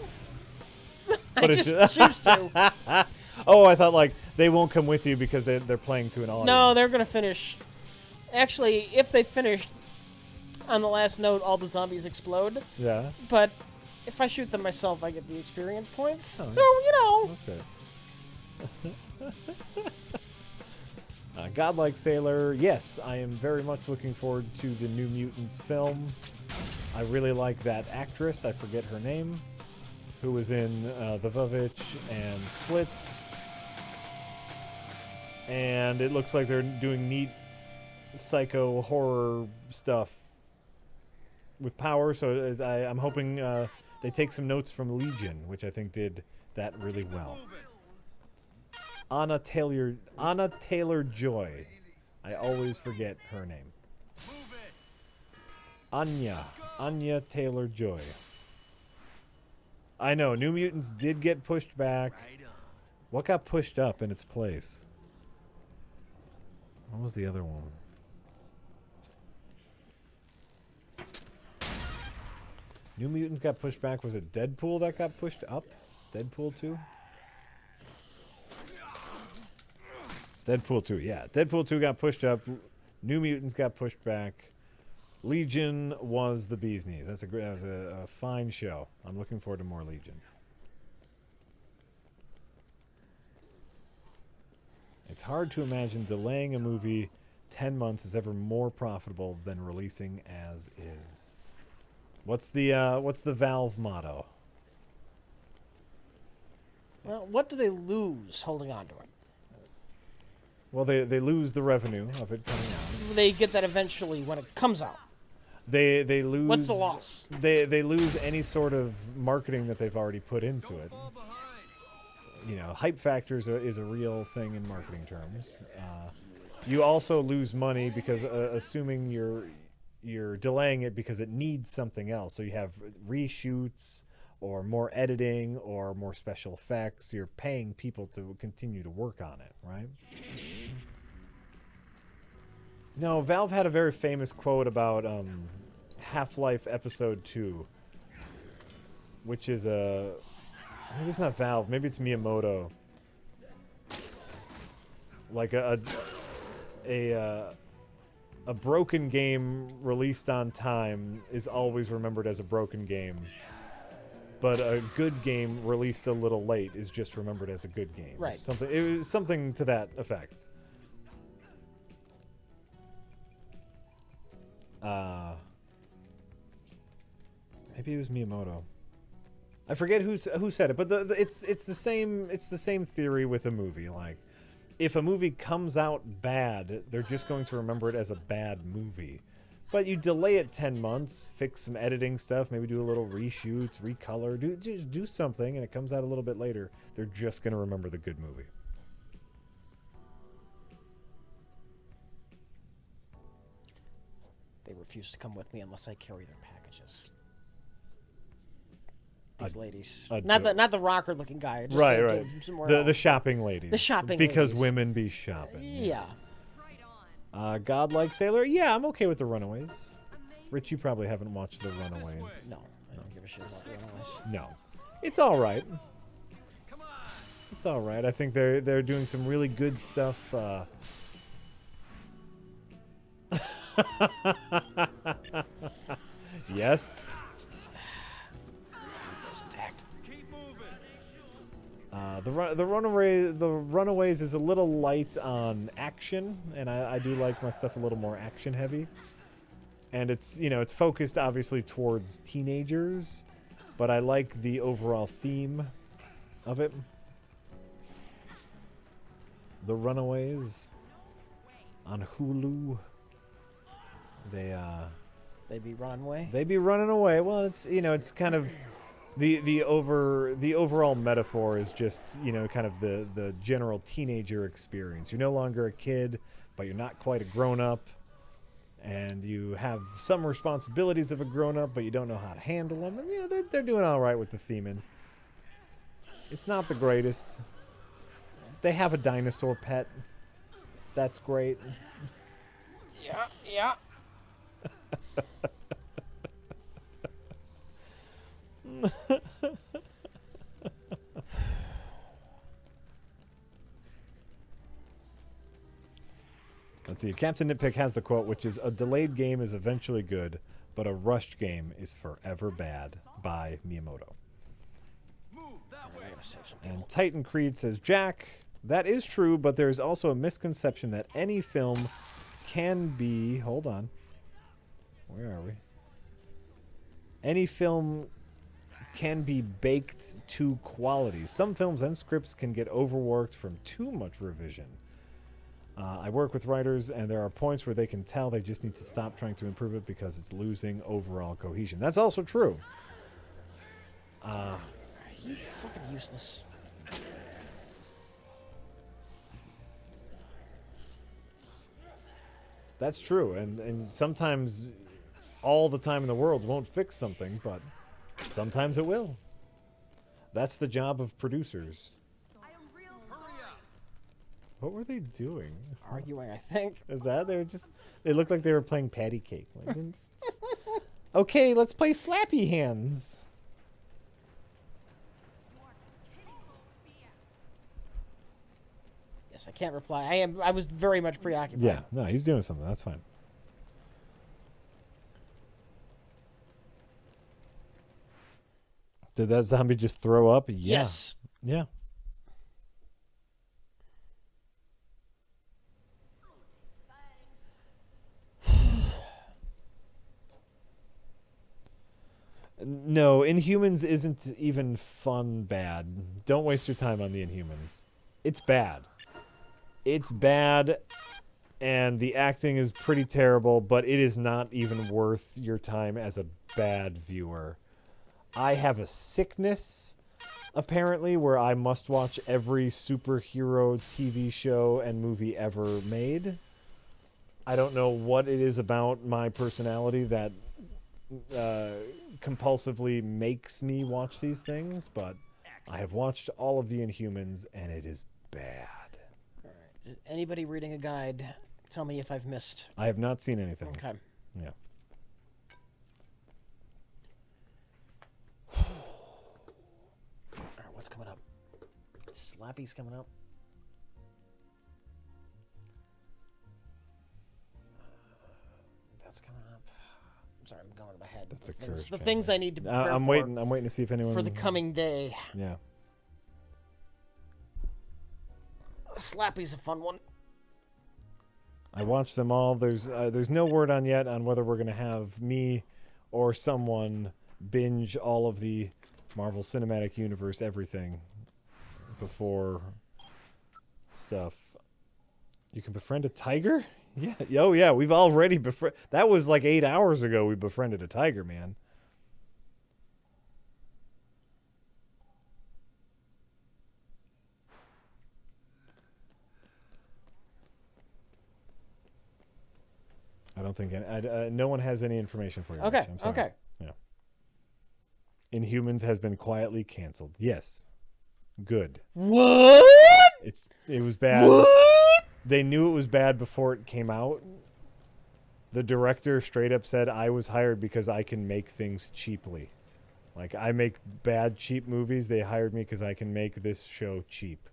I But it's just choose to. Oh, I thought like they won't come with you because they're playing to an audience. No, they're gonna finish. Actually, if they finished on the last note, all the zombies explode. Yeah, But if I shoot them myself, I get the experience points. Oh, So that's great. Godlike Sailor. Yes, I am very much looking forward to the New Mutants film. I really like that actress. I forget her name. Who was in The Vovich and Splits. And it looks like they're doing neat psycho horror stuff with power. So I'm hoping they take some notes from Legion, which I think did that really well. Anna Taylor-Joy. I always forget her name. Anya Taylor-Joy. I know, New Mutants did get pushed back. What got pushed up in its place? What was the other one? New Mutants got pushed back. Was it Deadpool that got pushed up? Deadpool 2? Deadpool 2, yeah. Deadpool 2 got pushed up. New Mutants got pushed back. Legion was the bee's knees. That was a fine show. I'm looking forward to more Legion. It's hard to imagine delaying a movie 10 months is ever more profitable than releasing as is. What's the Valve motto? Well, what do they lose holding on to it? Well, they lose the revenue of it coming out. They get that eventually when it comes out. They lose. What's the loss? They lose any sort of marketing that they've already put into it. Fall behind. You know, hype factors is a real thing in marketing terms. You also lose money because assuming you're delaying it because it needs something else. So you have reshoots or more editing or more special effects. You're paying people to continue to work on it, right? No, Valve had a very famous quote about Half-Life Episode 2, which is a... Maybe it's not Valve. Maybe it's Miyamoto. Like a broken game released on time is always remembered as a broken game. But a good game released a little late is just remembered as a good game. Right. It was something to that effect. Maybe it was Miyamoto. I forget who said it, but it's the same theory with a movie. Like, if a movie comes out bad, they're just going to remember it as a bad movie. But you delay it 10 months, fix some editing stuff, maybe do a little reshoots, recolor, do something, and it comes out a little bit later. They're just going to remember the good movie. They refuse to come with me unless I carry their packages. These ladies, not the rocker-looking guy. Just Right, like right. some more The shopping ladies. The shopping because ladies. women be shopping. Yeah. Right on. Godlike Sailor. Yeah, I'm okay with the Runaways. Rich, you probably haven't watched the Runaways. No, I don't give a shit about the Runaways. No, it's all right. Come on. It's all right. I think they're doing some really good stuff. Yes. There's attacked. Keep moving. The Runaways is a little light on action, and I do like my stuff a little more action heavy. And it's it's focused obviously towards teenagers, but I like the overall theme of it. The Runaways on Hulu. They be running away. They be running away. Well, it's kind of the overall metaphor is just kind of the general teenager experience. You're no longer a kid, but you're not quite a grown up, and you have some responsibilities of a grown up, but you don't know how to handle them. And they're doing all right with the theming. It's not the greatest. They have a dinosaur pet. That's great. Yeah. Let's see. Captain Nitpick has the quote, which is, "A delayed game is eventually good, but a rushed game is forever bad," by Miyamoto. Move that way. I gotta save some people. And Titan Creed says, "Jack, that is true, but there's also a misconception that any film can be..." Hold on. Where are we? Any film can be baked to quality. Some films and scripts can get overworked from too much revision. I work with writers, and there are points where they can tell they just need to stop trying to improve it because it's losing overall cohesion. That's also true. You fucking useless. That's true, and sometimes all the time in the world won't fix something, but sometimes it will. That's the job of producers. I am real Hurry up. What were they doing? Arguing, I think. Is that they looked like they were playing patty cake. Like, okay, let's play Slappy Hands. Yes, I can't reply. I was very much preoccupied. Yeah, no, he's doing something. That's fine. Did that zombie just throw up? Yeah. Yes. Yeah. No, Inhumans isn't even fun bad. Don't waste your time on the Inhumans. It's bad. It's bad. and the acting is pretty terrible, but it is not even worth your time as a bad viewer. I have a sickness, apparently, where I must watch every superhero TV show and movie ever made. I don't know what it is about my personality that compulsively makes me watch these things, but I have watched all of the Inhumans, and it is bad. All right. Anybody reading a guide, tell me if I've missed. I have not seen anything. Okay. Yeah. All right, what's coming up? Slappy's coming up. That's coming up. I'm sorry, I'm going to my head. That's a The curse. things I need to prepare I'm for waiting. I'm waiting to see if anyone for the coming day. Yeah. Slappy's a fun one. I watched them all. There's no word on yet on whether we're gonna have me or someone binge all of the Marvel Cinematic Universe everything before stuff. You can befriend a tiger? Yeah. Oh yeah, we've already that was like 8 hours ago we befriended a tiger, man. I don't think no one has any information for you. Okay, Rich. I'm sorry. okay. Yeah. Inhumans has been quietly canceled. Yes. Good. What? It was bad. What? They knew it was bad before it came out. The director straight up said, I was hired because I can make things cheaply. Like, I make bad, cheap movies. They hired me because I can make this show cheap.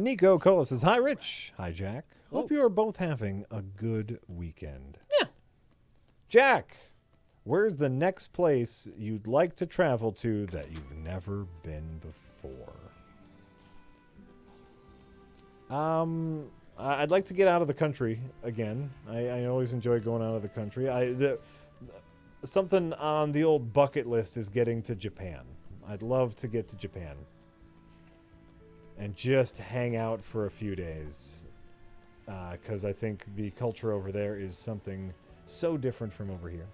Nico Cola says, hi, Rich. Hi, Jack. Hope you are both having a good weekend. Yeah. Jack, where's the next place you'd like to travel to that you've never been before? I'd like to get out of the country again. I always enjoy going out of the country. Something on the old bucket list is getting to Japan. I'd love to get to Japan and just hang out for a few days because I think the culture over there is something so different from over here.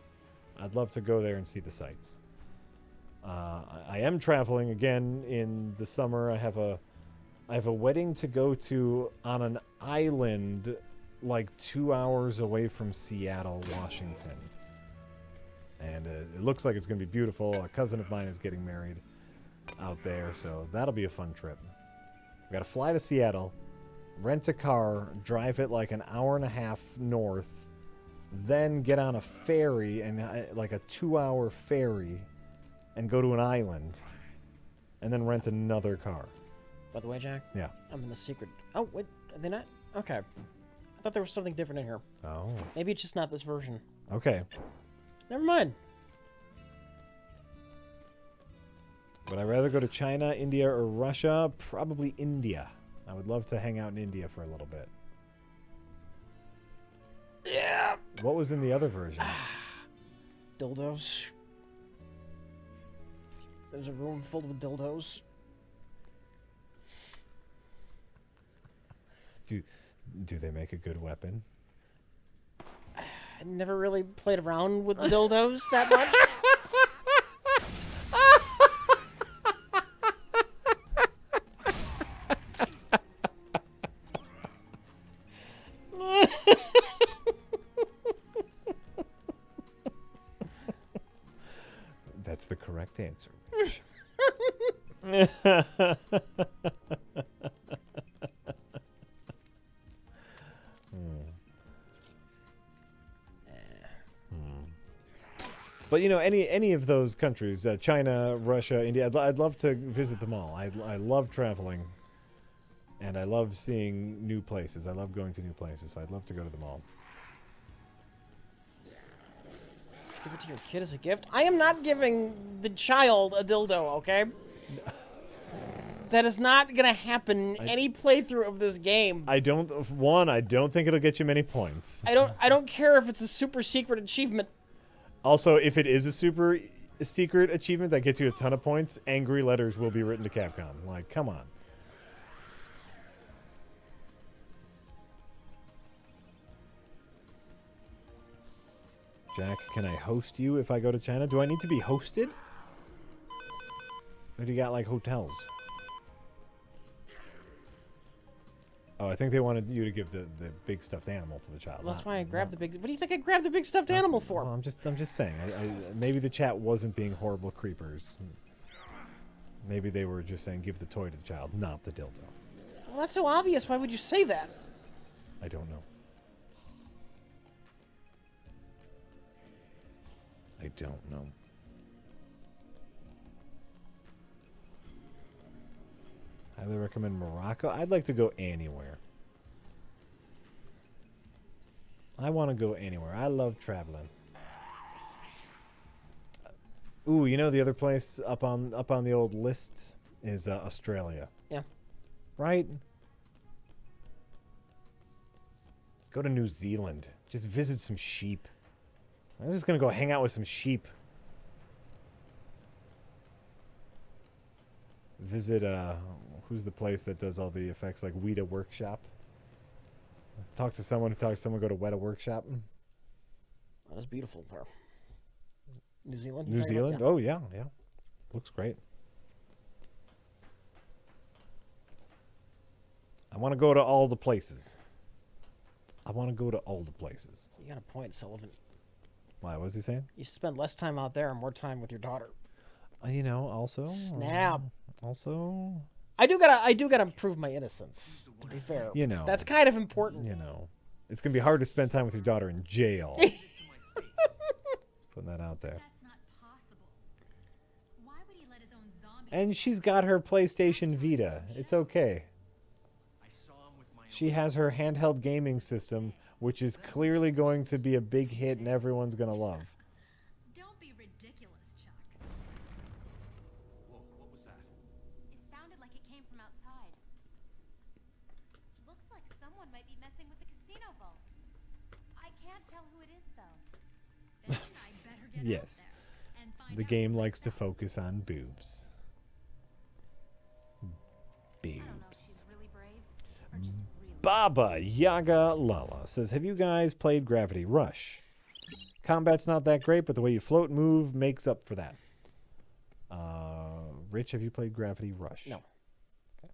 I'd love to go there and see the sights. I am traveling again in the summer. I have a wedding to go to on an island like 2 hours away from Seattle, Washington. And it looks like it's going to be beautiful. A cousin of mine is getting married out there, so that'll be a fun trip. We got to fly to Seattle, rent a car, drive it like an hour and a half north, then get on a ferry, and like a 2-hour ferry, and go to an island, and then rent another car. By the way, Jack? Yeah. I'm in the secret. Oh, wait. Are they not? Okay. I thought there was something different in here. Oh. Maybe it's just not this version. Okay. Never mind. Would I rather go to China, India, or Russia? Probably India. I would love to hang out in India for a little bit. Yeah. What was in the other version? Dildos. There's a room filled with dildos. Do they make a good weapon? I never really played around with dildos that much. That's the correct answer. But you know, any of those countries, China, Russia, India, I'd love to visit them all. I love traveling, and I love seeing new places. I love going to new places, so I'd love to go to them all. Give it to your kid as a gift? I am not giving the child a dildo, okay? That is not gonna happen in any playthrough of this game. I don't think it'll get you many points. I don't care if it's a super secret achievement. Also, if it is a super secret achievement that gets you a ton of points, angry letters will be written to Capcom. Like, come on. Jack, can I host you if I go to China? Do I need to be hosted? Or do you got, like, hotels? Oh, I think they wanted you to give the big stuffed animal to the child. That's why I grabbed the big... What do you think I grabbed the big stuffed animal for? Well, I'm just saying. Maybe the chat wasn't being horrible creepers. Maybe they were just saying give the toy to the child, not the dildo. Well, that's so obvious. Why would you say that? I don't know. I don't know. Highly recommend Morocco. I'd like to go anywhere. I want to go anywhere. I love traveling. Ooh, you know the other place up on the old list is Australia. Yeah. Right? Go to New Zealand. Just visit some sheep. I'm just going to go hang out with some sheep. Visit, who's the place that does all the effects, like Weta Workshop? Let's talk to someone go to Weta Workshop. That is beautiful there. New Zealand? New Zealand? Yeah. Oh, yeah. Looks great. I want to go to all the places. You got a point, Sullivan. Why? What's he saying? You spend less time out there and more time with your daughter. Also. Snap. Also. I do gotta prove my innocence. To be fair, that's kind of important. It's gonna be hard to spend time with your daughter in jail. Putting that out there. That's not possible. Why would he let his own zombie? And she's got her PlayStation Vita. It's okay. She has her handheld gaming system, which is clearly going to be a big hit and everyone's gonna love. Don't be ridiculous, Chuck. Whoa, what was that? It sounded like it came from outside. Looks like someone might be messing with the casino vaults. I can't tell who it is, though. Then I better get Yes. out there and find The out game for likes to myself. focus on boobs. I don't know if she's really brave or just really. Baba Yaga Lala says, have you guys played Gravity Rush? Combat's not that great, but the way you float and move makes up for that. Rich, have you played Gravity Rush? No. Okay.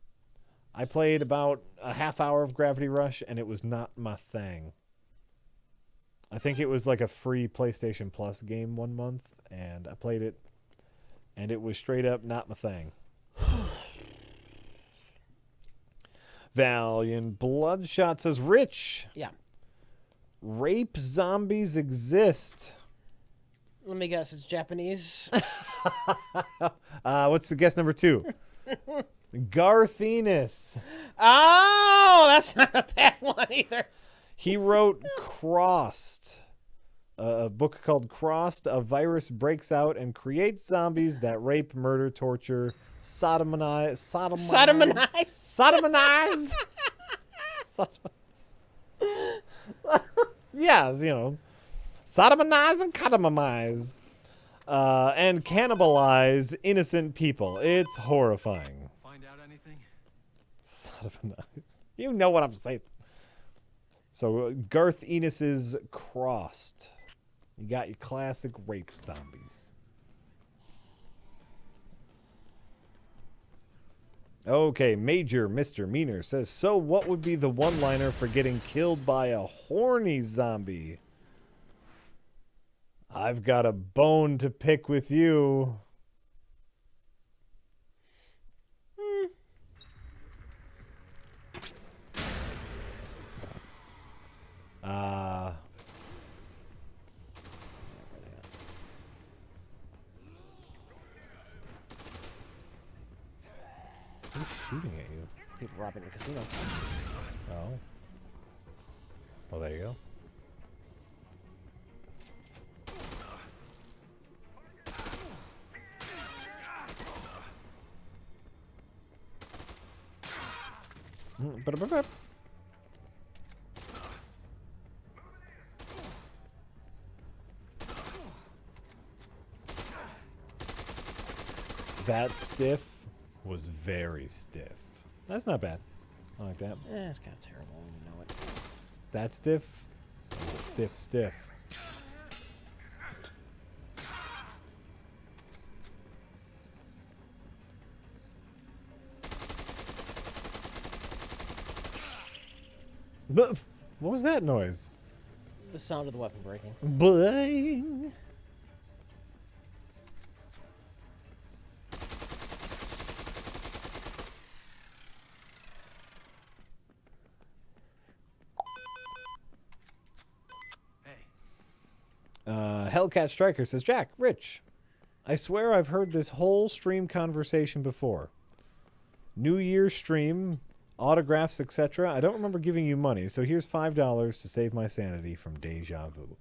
I played about a half hour of Gravity Rush, and it was not my thing. I think it was like a free PlayStation Plus game 1 month, and I played it, and it was straight up not my thing. Valiant Bloodshot says, Rich, Yeah. rape zombies exist. Let me guess. It's Japanese. What's the guess number 2? Garthinus. Oh, that's not a bad one either. He wrote Crossed, a book called Crossed. A virus breaks out and creates zombies that rape, murder, torture, sodomize. Yeah, sodomize and cotomize, and cannibalize innocent people. It's horrifying. Find out anything? Sodomize. You know what I'm saying. So Garth Enos's Crossed. You got your classic rape zombies. Okay, Major Mr. Meaner says, so what would be the one-liner for getting killed by a horny zombie? I've got a bone to pick with you. Who's shooting at you? People robbing the casino. Oh. Oh, there you go. That stiff was very stiff. That's not bad. I like that. It's kind of terrible. You know it. That stiff? Stiff. But what was that noise? The sound of the weapon breaking. Bang! Hellcat Striker says, Jack, Rich, I swear I've heard this whole stream conversation before. New Year's stream, autographs, etc. I don't remember giving you money, so here's $5 to save my sanity from deja vu.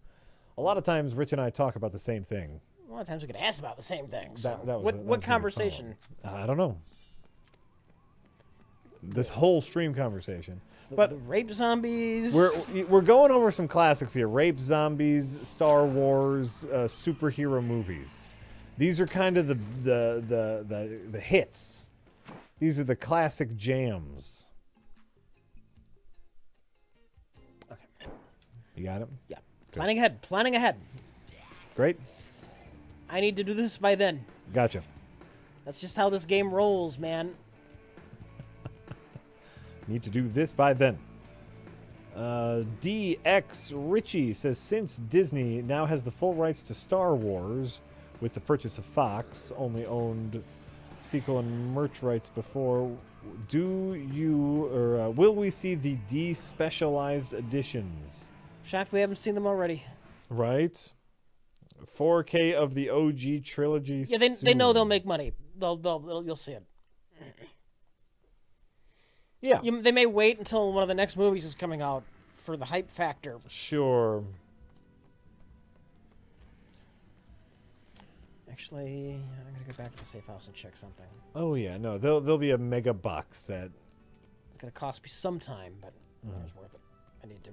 A lot of times, Rich and I talk about the same thing. A lot of times we get asked about the same thing. So. That was what conversation? I don't know. This whole stream conversation. The rape zombies. We're going over some classics here. Rape zombies, Star Wars, superhero movies. These are kind of the hits. These are the classic jams. Okay. You got it? Yeah. Planning ahead. Great. I need to do this by then. Gotcha. That's just how this game rolls, man. Need to do this by then. DX Richie says, since Disney now has the full rights to Star Wars with the purchase of Fox, only owned sequel and merch rights before, will we see the despecialized editions? Shocked we haven't seen them already. Right? 4K of the OG trilogy. Yeah, they know they'll make money. You'll see it. Yeah. They may wait until one of the next movies is coming out for the hype factor. Sure. Actually, I'm gonna go back to the safe house and check something. Oh yeah, no, there'll be a mega box set. It's gonna cost me some time, but it's worth it. I need to.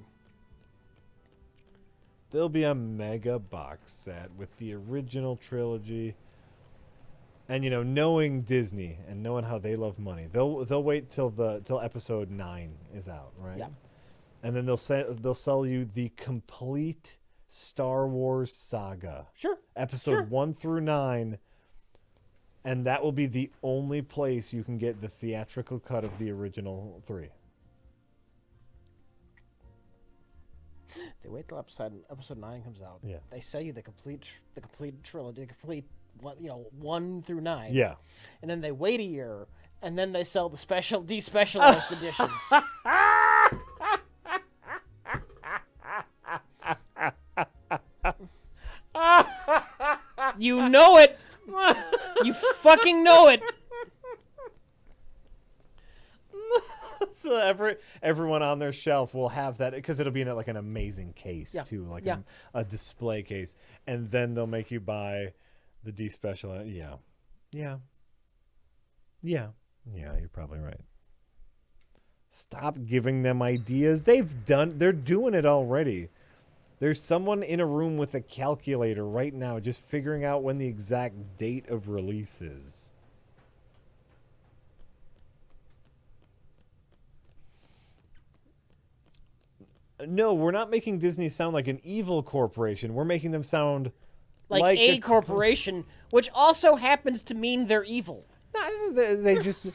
There'll be a mega box set with the original trilogy. And knowing Disney and knowing how they love money, they'll wait till episode 9 is out, right? Yeah. And then they'll sell you the complete Star Wars saga. Sure. Episode 1 through 9, and that will be the only place you can get the theatrical cut of the original 3. They wait till episode 9 comes out. Yeah. They sell you the complete trilogy, the complete 1 through 9. Yeah. And then they wait a year, and then they sell the despecialized editions. You know it. You fucking know it. So everyone on their shelf will have that because it'll be in like an amazing case too, like a display case, and then they'll make you buy the despecialized. Yeah. You're probably right. Stop giving them ideas. They're doing it already. There's someone in a room with a calculator right now just figuring out when the exact date of release is. No, we're not making Disney sound like an evil corporation. We're making them sound like a corporation, which also happens to mean they're evil. They just...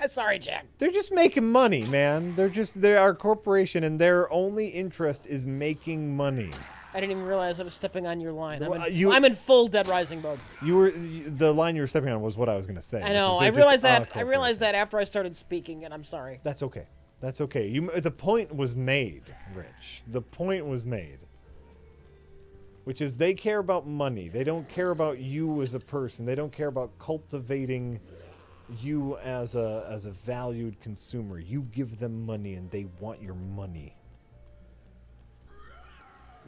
Sorry, Jack. They're just making money, man. They're our corporation, and their only interest is making money. I didn't even realize I was stepping on your line. I'm in full Dead Rising mode. The line you were stepping on was what I was going to say. I know. I realized that after I started speaking, and I'm sorry. That's okay. That's okay. The point was made, Rich. The point was made. Which is they care about money. They don't care about you as a person. They don't care about cultivating you as a valued consumer. You give them money and they want your money.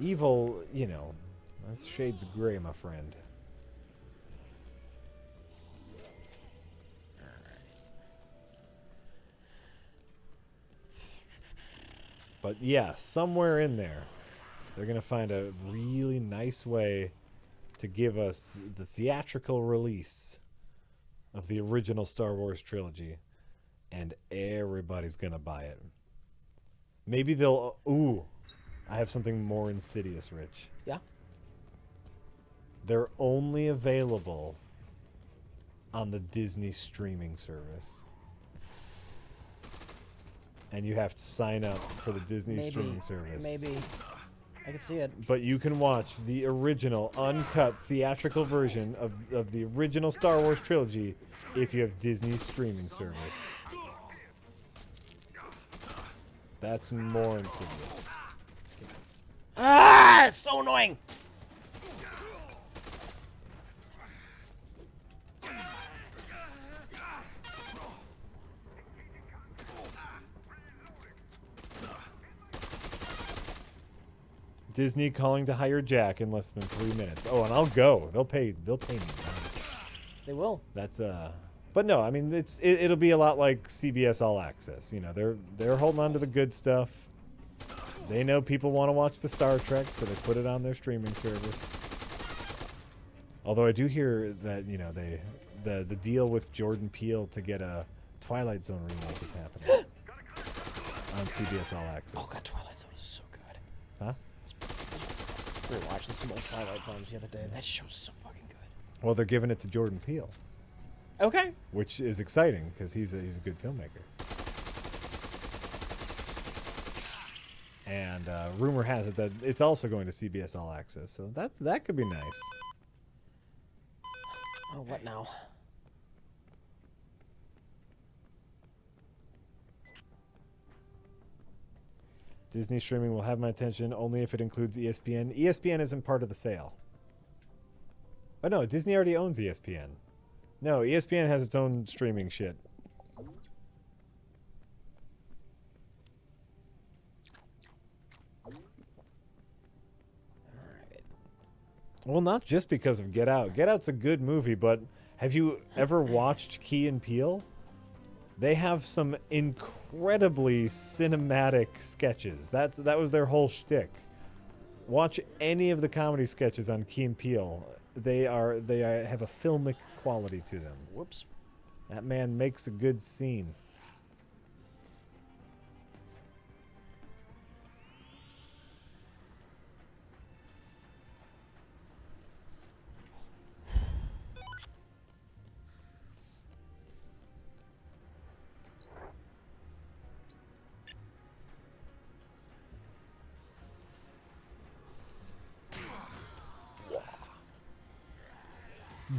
Evil, that's shades of gray, my friend. But yeah, somewhere in there, they're going to find a really nice way to give us the theatrical release of the original Star Wars trilogy, and everybody's going to buy it. Maybe they'll... Ooh, I have something more insidious, Rich. Yeah. They're only available on the Disney streaming service. And you have to sign up for the Disney streaming service. Maybe. I can see it. But you can watch the original, uncut, theatrical version of the original Star Wars trilogy if you have Disney streaming service. That's more insidious. Ah! It's so annoying! Disney calling to hire Jack in less than 3 minutes. Oh, and I'll go. They'll pay me. Nice. They will. That's but no, I mean it'll be a lot like CBS All Access. You know, they're holding on to the good stuff. They know people want to watch the Star Trek, so they put it on their streaming service. Although I do hear that, you know, the deal with Jordan Peele to get a Twilight Zone remake is happening on CBS All Access. Oh god, Twilight Zone is so good. Huh? We were watching some old Twilight Zones the other day. That show's so fucking good. Well, they're giving it to Jordan Peele, Okay. which is exciting because he's a good filmmaker. And rumor has it that it's also going to CBS All Access, so that could be nice. Oh, what now? Disney streaming will have my attention only if it includes ESPN. ESPN isn't part of the sale. Oh no, Disney already owns ESPN. No, ESPN has its own streaming shit. Well, not just because of Get Out. Get Out's a good movie, but have you ever watched Key and Peele? They have some incredibly cinematic sketches. That was their whole shtick. Watch any of the comedy sketches on Key and Peele. They have a filmic quality to them. Whoops. That man makes a good scene.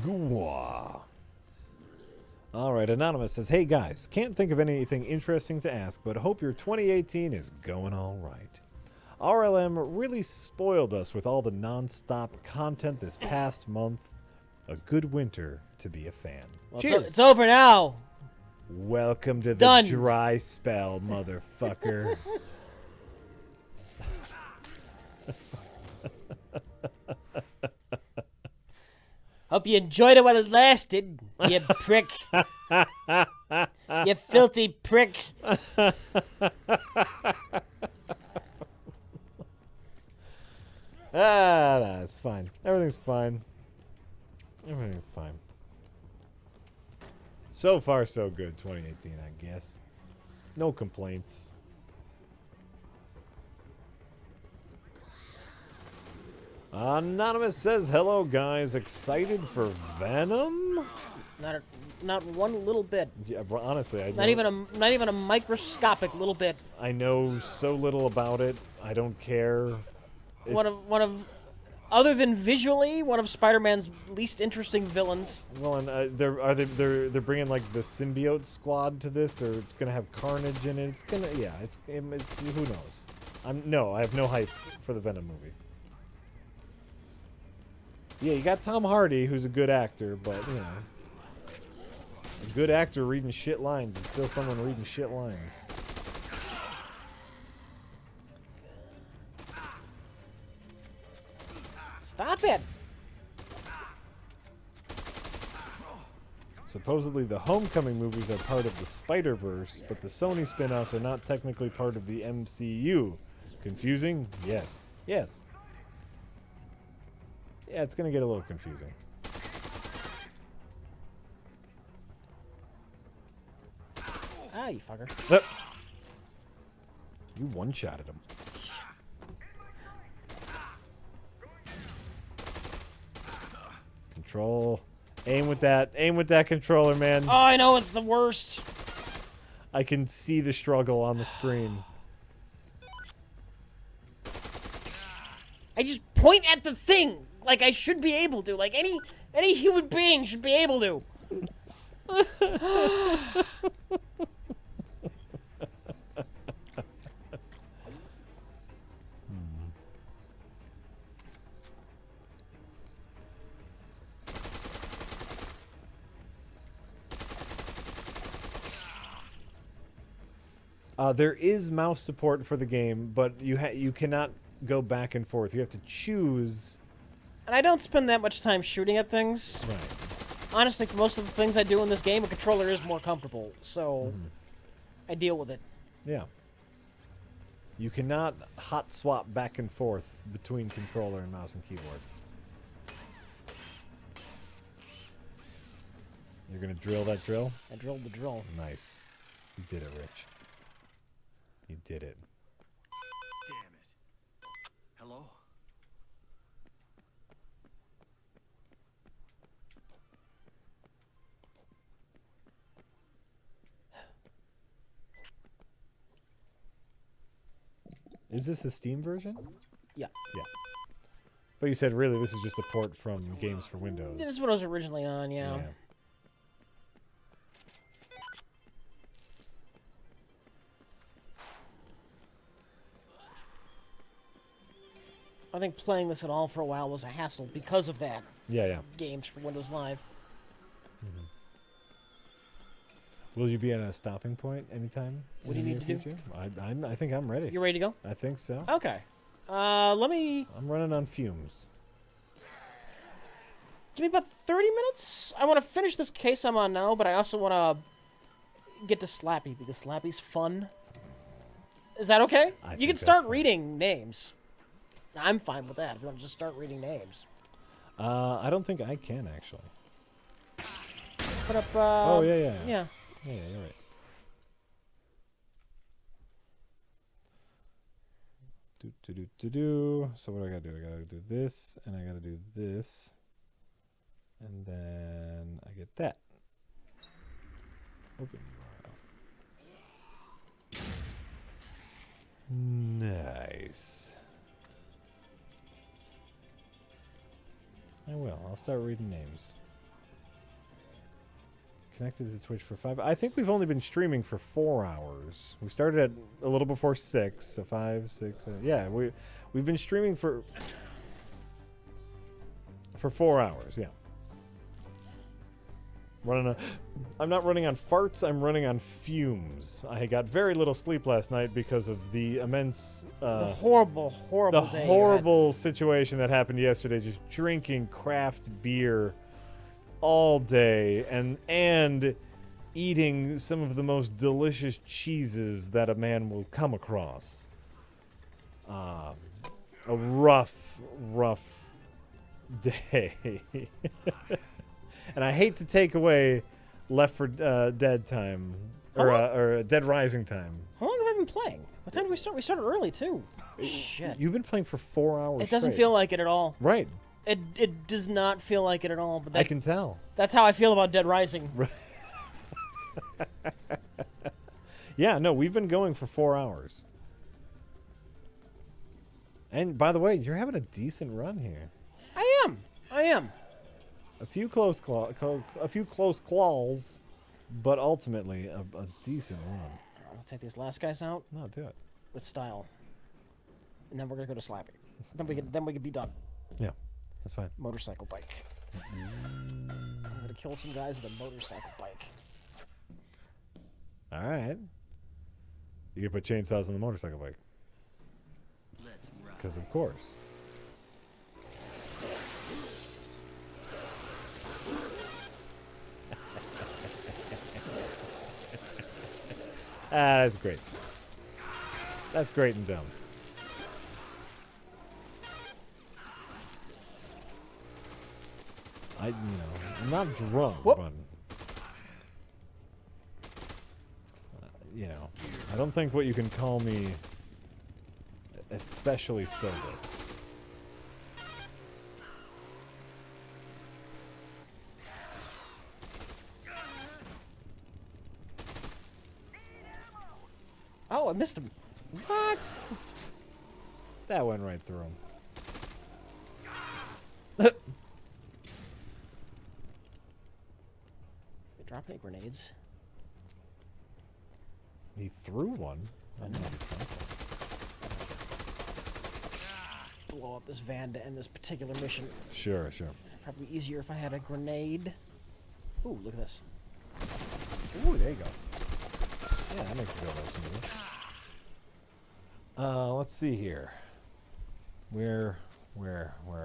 Gwa. All right, Anonymous says, hey guys, can't think of anything interesting to ask, but hope your 2018 is going all right. RLM really spoiled us with all the non-stop content this past month. A good winter to be a fan. Well, Cheers. it's over now. Welcome to the done. dry spell, motherfucker. Hope you enjoyed it while it lasted, you prick. You filthy prick. No, it's fine. Everything's fine. Everything's fine. So far, so good, 2018, I guess. No complaints. Anonymous says, hello, guys. Excited for Venom? Not one little bit. Yeah, well, honestly, Not even a microscopic little bit. I know so little about it. I don't care. One of other than visually, one of Spider-Man's least interesting villains. Well, and they're bringing like the symbiote squad to this, or it's gonna have Carnage in it. It's who knows? I have no hype for the Venom movie. Yeah, you got Tom Hardy, who's a good actor, but you know, a good actor reading shit lines is still someone reading shit lines. Stop it! Supposedly the Homecoming movies are part of the Spider-Verse, but the Sony spin-offs are not technically part of the MCU. Confusing? Yes. Yes. Yeah, it's going to get a little confusing. Ah, you fucker. You one-shotted him. Control. Aim with that. Aim with that controller, man. Oh, I know, it's the worst. I can see the struggle on the screen. I just point at the thing like I should be able to. Like any human being should be able to. There is mouse support for the game, but you cannot go back and forth. You have to choose. And I don't spend that much time shooting at things. Right. Honestly, for most of the things I do in this game, a controller is more comfortable, so I deal with it. Yeah. You cannot hot swap back and forth between controller and mouse and keyboard. You're gonna drill that drill? I drilled the drill. Nice. You did it, Rich. You did it. Damn it. Hello? Is this a Steam version? Yeah. Yeah. But you said really this is just a port from Games for Windows. This is what I was originally on, yeah. I think playing this at all for a while was a hassle because of that. Yeah, yeah. Games for Windows Live. Will you be at a stopping point anytime? What do you need to do? I think I'm ready. You ready to go? I think so. Okay. Let me... I'm running on fumes. Give me about 30 minutes. I want to finish this case I'm on now, but I also want to get to Slappy, because Slappy's fun. Is that okay? You can start reading names. I'm fine with that, if you want to just start reading names. I don't think I can, actually. Put up, oh, yeah. Yeah. Yeah, you're right. So what do I gotta do? I gotta do this, and I gotta do this. And then I get that. Open URL. Nice. I will. I'll start reading names. Connected to Twitch for 5. I think we've only been streaming for 4 hours. We started at a little before 6, so 5, 6. Yeah, we've been streaming for 4 hours. Yeah. I'm not running on farts. I'm running on fumes. I got very little sleep last night because of the immense, the horrible day. Horrible situation that happened yesterday. Just drinking craft beer all day and eating some of the most delicious cheeses that a man will come across. A rough day. And I hate to take away Left 4 Dead time or Dead Rising time. How long have I been playing? What time did we start? We started early too. Shit. You've been playing for 4 hours. It doesn't straight. feel like it at all. Right. It does not feel like it at all. But I can tell. That's how I feel about Dead Rising. Yeah, no, we've been going for 4 hours. And by the way, you're having a decent run here. I am. A few close claws, but ultimately a decent run. I'll take these last guys out. No, do it with style, and then we're gonna go to Slappy. Then we can be done. Yeah, that's fine. Motorcycle bike. I'm gonna kill some guys with a motorcycle bike. All right. You can put chainsaws on the motorcycle bike. Because of course. That's great. That's great and dumb. I'm not drunk, Whoop. but I don't think what you can call me especially sober. Oh, I missed him. What? That went right through him. Drop any grenades? He threw one. I know. Blow up this van to end this particular mission. Sure, sure. Probably easier if I had a grenade. Ooh, look at this. Ooh, there you go. Yeah, that makes it go nice and easy. Let's see here. Where?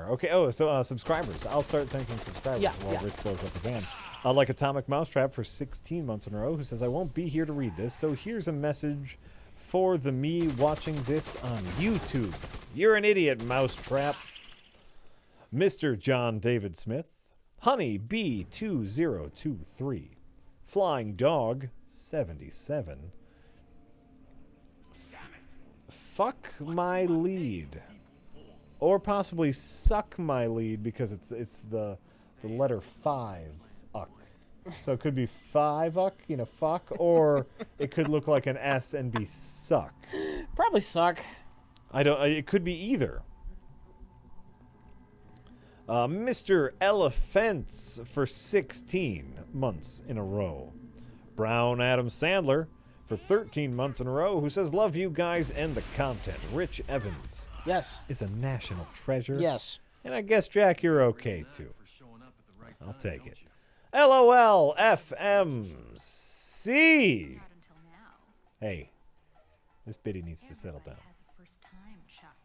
Okay, so subscribers. I'll start thanking subscribers while Rich blows up the van. Like Atomic Mousetrap for 16 months in a row, who says, I won't be here to read this, so here's a message for the me watching this on YouTube. You're an idiot, Mousetrap. Mr. John David Smith, Honey B2023, Flying Dog 77, Fuck My Lead, or possibly Suck My Lead because it's the letter 5. So it could be 5-uck, fuck, or it could look like an S and be suck. Probably suck. It could be either. Mr. Elephants for 16 months in a row. Brown Adam Sandler for 13 months in a row, who says, love you guys and the content. Rich Evans. Yes. Is a national treasure. Yes. And I guess, Jack, you're okay, too. I'll take it. LOL FMC. Not until now. Hey, this biddy needs to settle down. Has a first time, Chuck.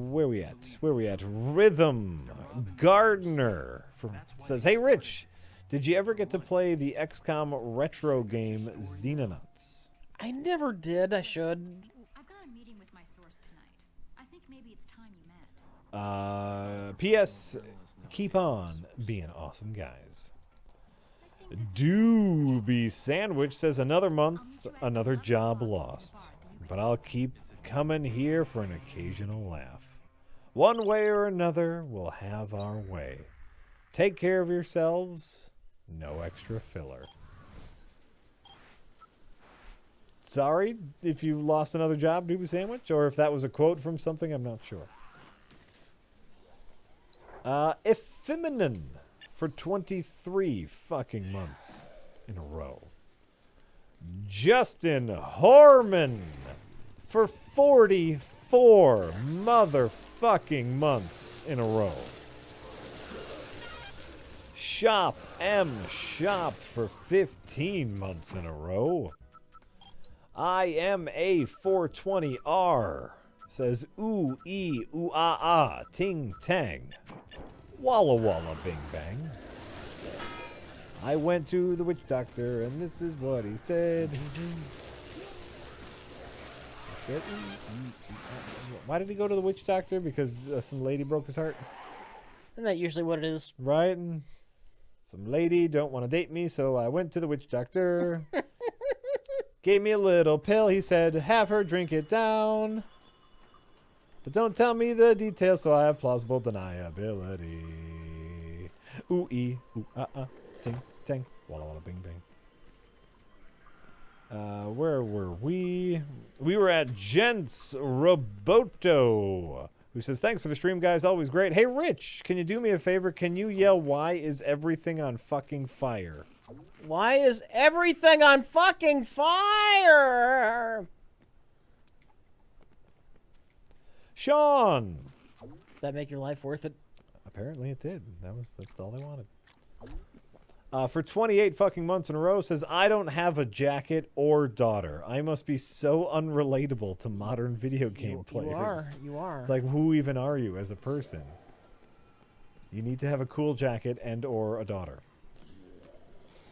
Where we at? Rhythm Gardner says, hey, Rich, did you ever get to play the XCOM retro game Xenonauts? I never did. I should. I've got a meeting with my source tonight. I think maybe it's time you met. P.S. Keep on being awesome, guys. Doobie Sandwich says, another month, another job lost. But I'll keep coming here for an occasional laugh. One way or another, we'll have our way. Take care of yourselves. No extra filler. Sorry if you lost another job, Doobie Sandwich, or if that was a quote from something, I'm not sure. Effeminine for 23 fucking months in a row. Justin Horman for 44 motherfucking months in a row. Shop for 15 months in a row. I am a 420R says ooh ee ooh ah ah ting tang. Walla walla bing bang. I went to the witch doctor and this is what he said. He said, why did he go to the witch doctor? Because some lady broke his heart? Isn't that usually what it is? Right? And some lady don't want to date me, so I went to the witch doctor. Gave me a little pill. He said, have her drink it down. But don't tell me the details, so I have plausible deniability. Ooh ee, ooh ah ah, ting tang, walla walla bing bang. Where were we? We were at Gents Roboto, who says, thanks for the stream, guys. Always great. Hey, Rich, can you do me a favor? Can you yell, why is everything on fucking fire? Why is everything on fucking fire? Sean! That make your life worth it? Apparently it did. That's all they wanted. For 28 fucking months in a row, says, I don't have a jacket or daughter. I must be so unrelatable to modern video game players. You are. It's like, who even are you as a person? You need to have a cool jacket and or a daughter.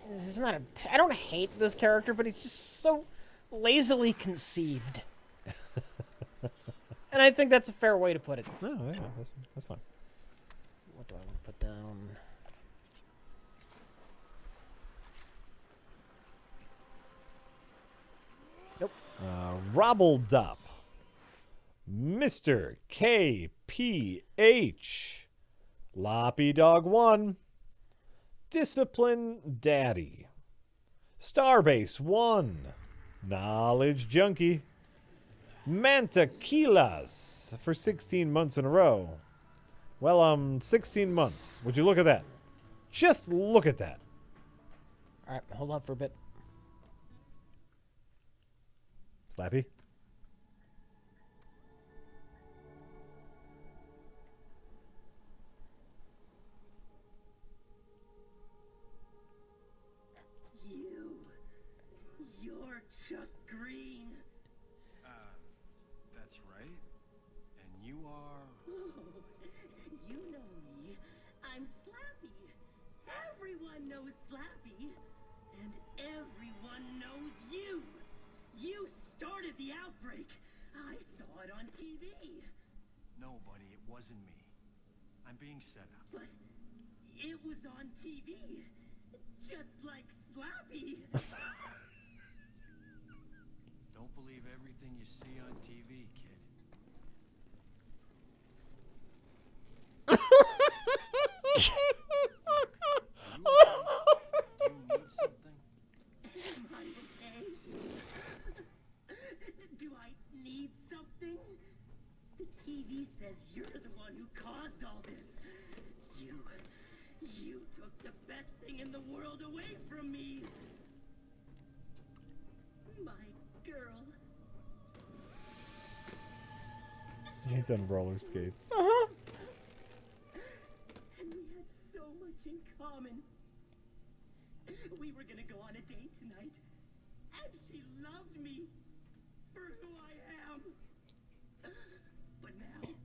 This is not a. I don't hate this character, but he's just so lazily conceived. And I think that's a fair way to put it. Oh, yeah, that's fine. What do I want to put down? Nope. Robbled up. Mr. KPH. Loppy Dog 1. Discipline Daddy. Starbase 1. Knowledge Junkie. Mantequilas for 16 months in a row. Well, 16 months. Would you look at that? Just look at that. All right, hold on for a bit. Slappy? You're Chuck Green. That's right. And you are... Oh, you know me. I'm Slappy. Everyone knows Slappy. And everyone knows you. You started the outbreak. I saw it on TV. No, buddy, it wasn't me. I'm being set up. But it was on TV. Just like Slappy. Don't believe everything you see on TV, kid. Do you need something? Am I okay? Do I need something? The TV says you're the one who caused all this. You took the best thing in the world away from me. My girl. He's on roller skates. Uh-huh. And we had so much in common. We were gonna go on a date tonight. And she loved me for who I am. But now, look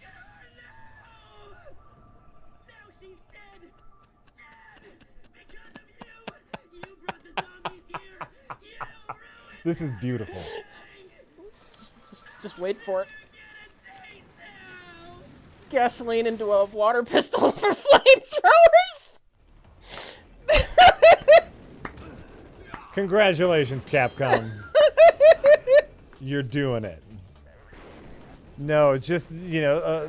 at her now! Now she's dead! Dead! Because of you! You brought the zombies here! You ruined This is beautiful. Just wait for it. a date now! Gasoline into a water pistol for flamethrowers. Congratulations, Capcom. You're doing it. No, just, you know,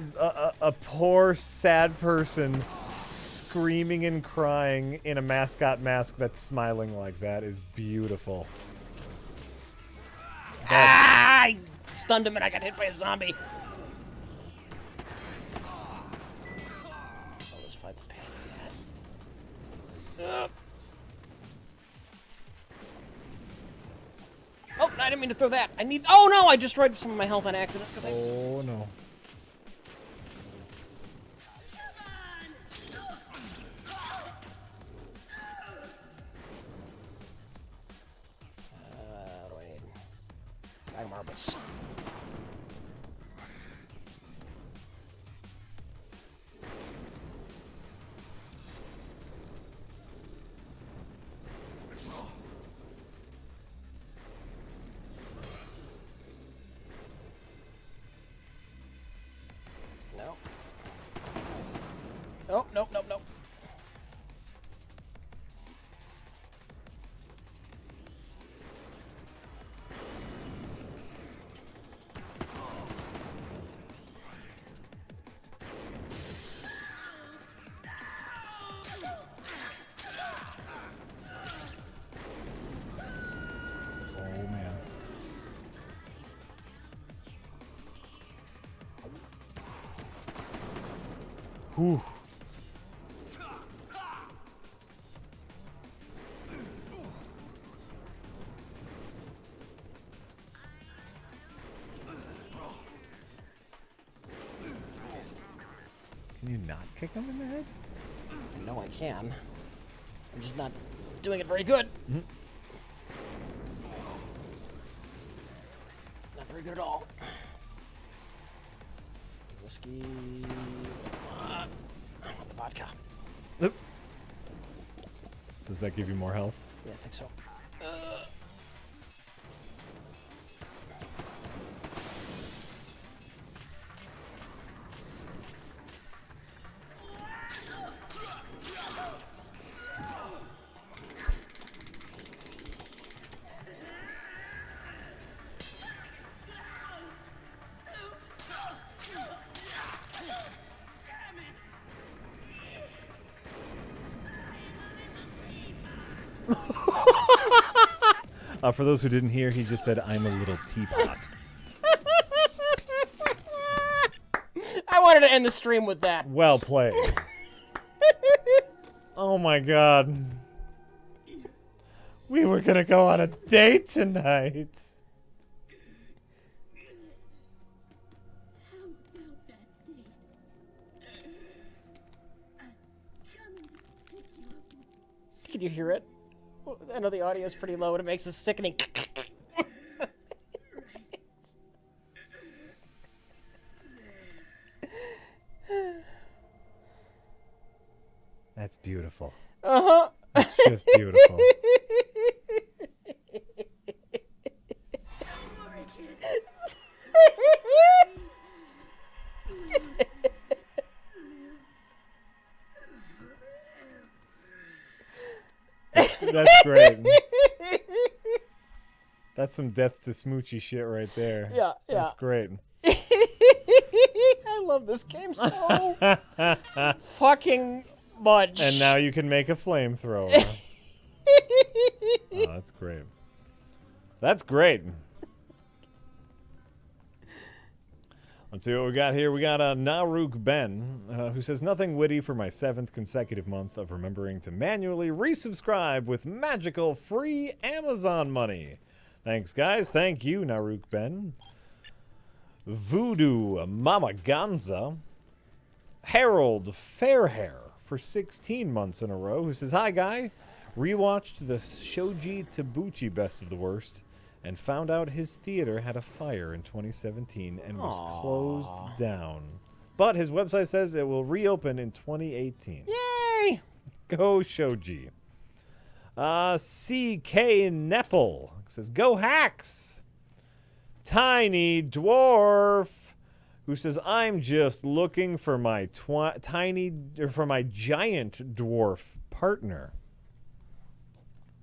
a poor, sad person screaming and crying in a mascot mask that's smiling like that is beautiful. Ah! I stunned him and I got hit by a zombie. Oh, this fight's a pain in the ass. Oh, I didn't mean to throw that. I need. Oh no! I destroyed some of my health on accident. Oh, no. What do I need? Bag marbles. No. Oh, nope, nope, nope. Oh, man. Whew. Can you not kick him in the head? I know I can. I'm just not doing it very good. Not very good at all. Whiskey. I want the vodka. Does that give you more health? Yeah, I think so. For those who didn't hear, he just said, "I'm a little teapot." I wanted to end the stream with that. Well played. Oh my god. We were gonna go on a date tonight. How about that date? I'm coming to pick you up. Can you hear it? I know the audio is pretty low, and it makes a sickening. That's beautiful. Uh-huh. It's just beautiful. That's great. That's some death to Smoochy shit right there. Yeah, yeah. That's great. I love this game so fucking much. And now you can make a flamethrower. Oh, that's great. That's great. Let's see what we got here. We got Naruk Ben, who says, nothing witty for my 7th consecutive month of remembering to manually resubscribe with magical free Amazon money. Thanks, guys. Thank you, Naruk Ben. Voodoo Mama Ganza. Harold Fairhair for 16 months in a row, who says, hi, guy. Rewatched the Shoji Tabuchi Best of the Worst and found out his theater had a fire in 2017 and was closed down. But his website says it will reopen in 2018. Yay! Go Shoji. C.K. Nepple says, go Hacks! Tiny Dwarf, who says, I'm just looking for my giant dwarf partner.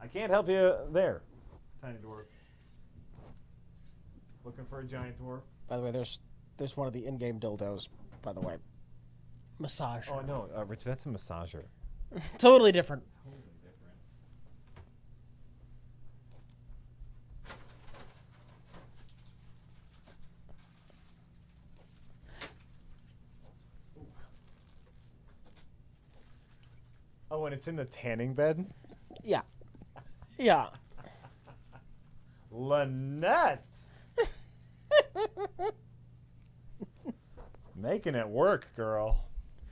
I can't help you there, Tiny Dwarf. Looking for a giant dwarf? By the way, there's one of the in-game dildos, by the way. Massage. Oh, no, Rich, that's a massager. Totally different. Totally different. Oh, and it's in the tanning bed? Yeah. Yeah. Lynette! Making it work, girl.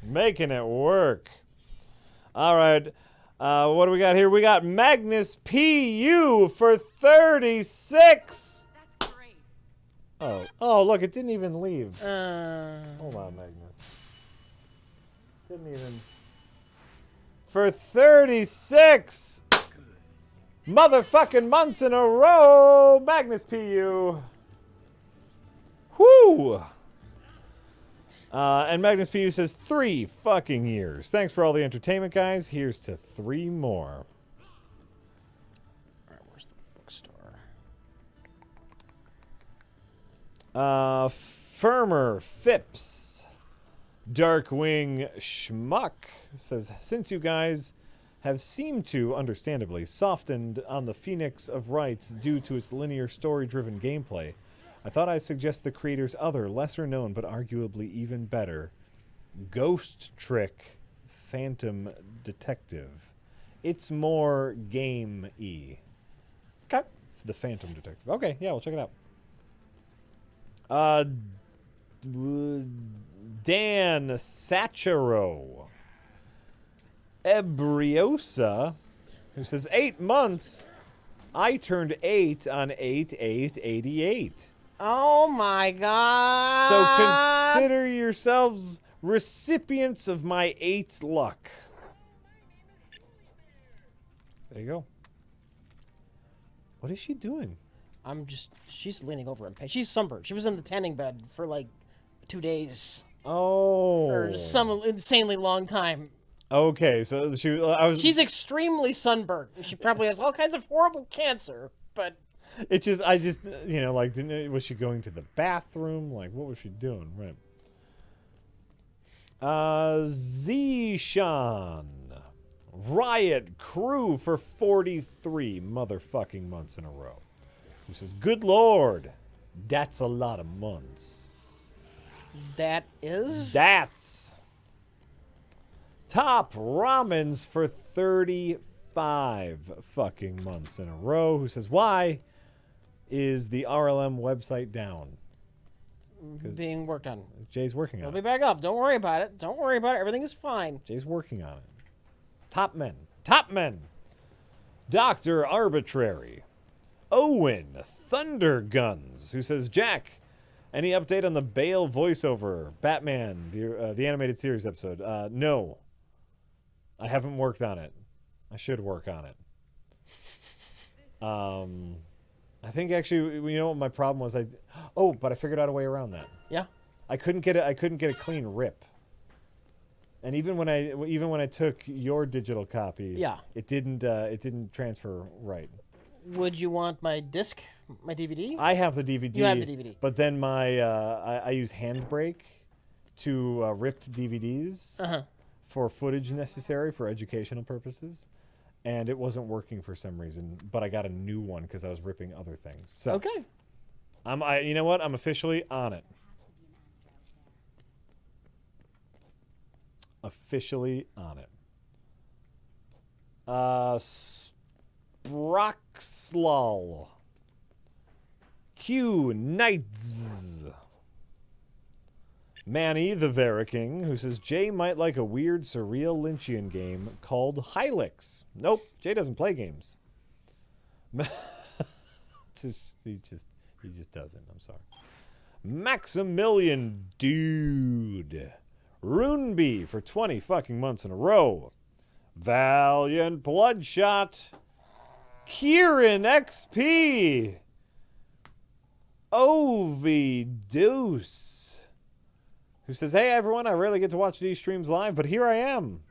Making it work. All right. What do we got here? We got Magnus P.U. for 36. That's great. Oh, look, it didn't even leave. Hold on, Magnus. Didn't even. For 36 motherfucking months in a row, Magnus P.U. Whoo! And Magnus P.U. says 3 fucking years. Thanks for all the entertainment, guys. Here's to 3 more. All right, where's the bookstore? Firmer Phipps. Darkwing Schmuck says, since you guys have seemed to, understandably, softened on the Phoenix of Rights due to its linear story-driven gameplay, I thought I'd suggest the creator's other, lesser-known but arguably even better, Ghost Trick Phantom Detective. It's more game-y. Okay. The Phantom Detective. Okay, yeah, we'll check it out. Dan Sachero. Ebriosa, who says, 8 months. I turned 8 on 8/8/88. Oh my god. So consider yourselves recipients of my 8 luck. There you go. What is she doing? She's leaning over and she's sunburned. She was in the tanning bed for like 2 days. Oh. Or some insanely long time. Okay, so She's extremely sunburned. And she probably has all kinds of horrible cancer, but... I just, like, was she going to the bathroom? Like, what was she doing? Right. Zishan. Riot crew for 43 motherfucking months in a row. Who says, good lord, that's a lot of months. That is? That's. Top ramens for 35 fucking months in a row. Who says, why is the RLM website down? Being worked on. Jay's working on It'll it. be back up. Don't worry about it. Don't worry about it. Everything is fine. Jay's working on it. Top men. Top men. Dr. Arbitrary. Owen Thunder Guns, who says, Jack, any update on the Bale voiceover? Batman, the animated series episode? No. I haven't worked on it. I should work on it. I think actually, what my problem was? But I figured out a way around that. Yeah. I couldn't get a clean rip. And even when I took your digital copy, Yeah. it didn't transfer right. Would you want my disc, my DVD? I have the DVD. You have the DVD. But then I use Handbrake to rip DVDs for footage necessary for educational purposes, and it wasn't working for some reason. But I got a new one because I was ripping other things. So Okay. you know what? I'm officially on it. Officially on it. Sproxlol. Q Knights. Manny the Veriking, who says Jay might like a weird, surreal Lynchian game called Hylix. Nope, Jay doesn't play games. He just doesn't. I'm sorry. Maximilian Dude. Runeby for 20 fucking months in a row. Valiant Bloodshot. Kieran XP. Ovi Deuce. Who says, hey everyone, I rarely get to watch these streams live, but here I am.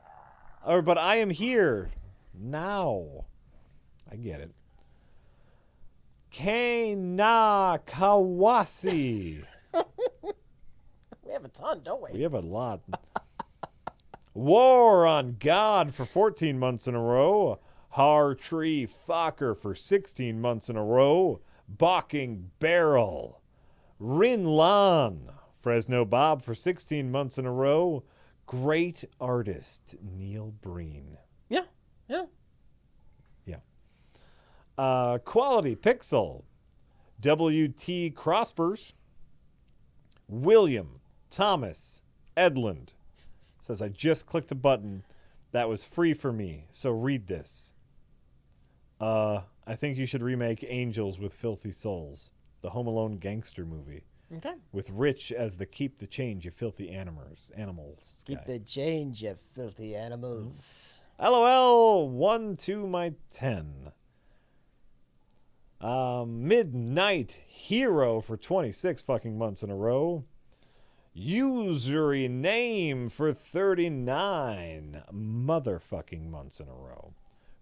But I am here now. I get it. Keina Kawasi. We have a ton, don't we? We have a lot. War on God for 14 months in a row. Hartree Fokker for 16 months in a row. Balking Barrel. Rin Lan. Fresno Bob for 16 months in a row. Great artist Neil Breen. Yeah. Yeah. Quality Pixel. WT Crospers. William Thomas Edlund says, I just clicked a button that was free for me, so read this. I think you should remake Angels with Filthy Souls, the Home Alone gangster movie. Okay. With Rich as the keep the change, you filthy animals Keep guy. the change, you filthy animals. LOL 1 to my 10. Midnight Hero for 26 fucking months in a row. Usury Name for 39 motherfucking months in a row.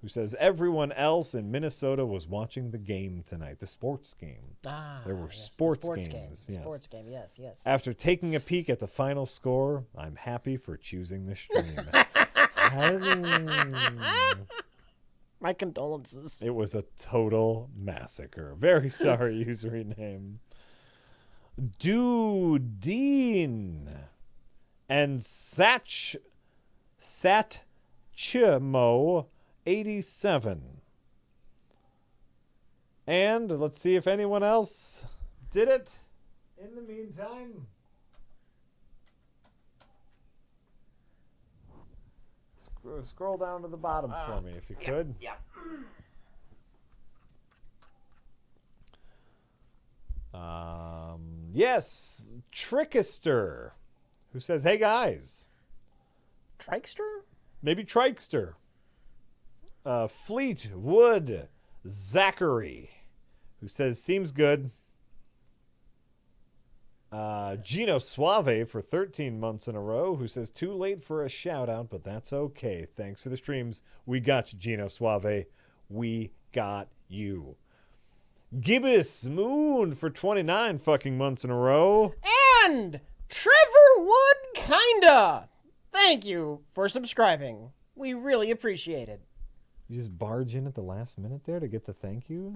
Who says everyone else in Minnesota was watching the game tonight, the sports game. There were Yes, the sports game. games. Yes. Sports game, yes. After taking a peek at the final score, I'm happy for choosing the stream. My condolences. It was a total massacre. Very sorry, username. Dudeen and Satchmo 87. And let's see if anyone else did it in the meantime. Scroll down to the bottom for me if you could. Yeah. Yes, Trickster, who says, hey guys. Trikester? Maybe Trikester. Fleetwood Zachary, who says, seems good. Gino Suave for 13 months in a row, who says, too late for a shout-out, but that's okay. Thanks for the streams. We got you, Gino Suave. We got you. Gibbous Moon for 29 fucking months in a row. And Trevor Wood Kinda. Thank you for subscribing. We really appreciate it. You just barge in at the last minute there to get the thank you?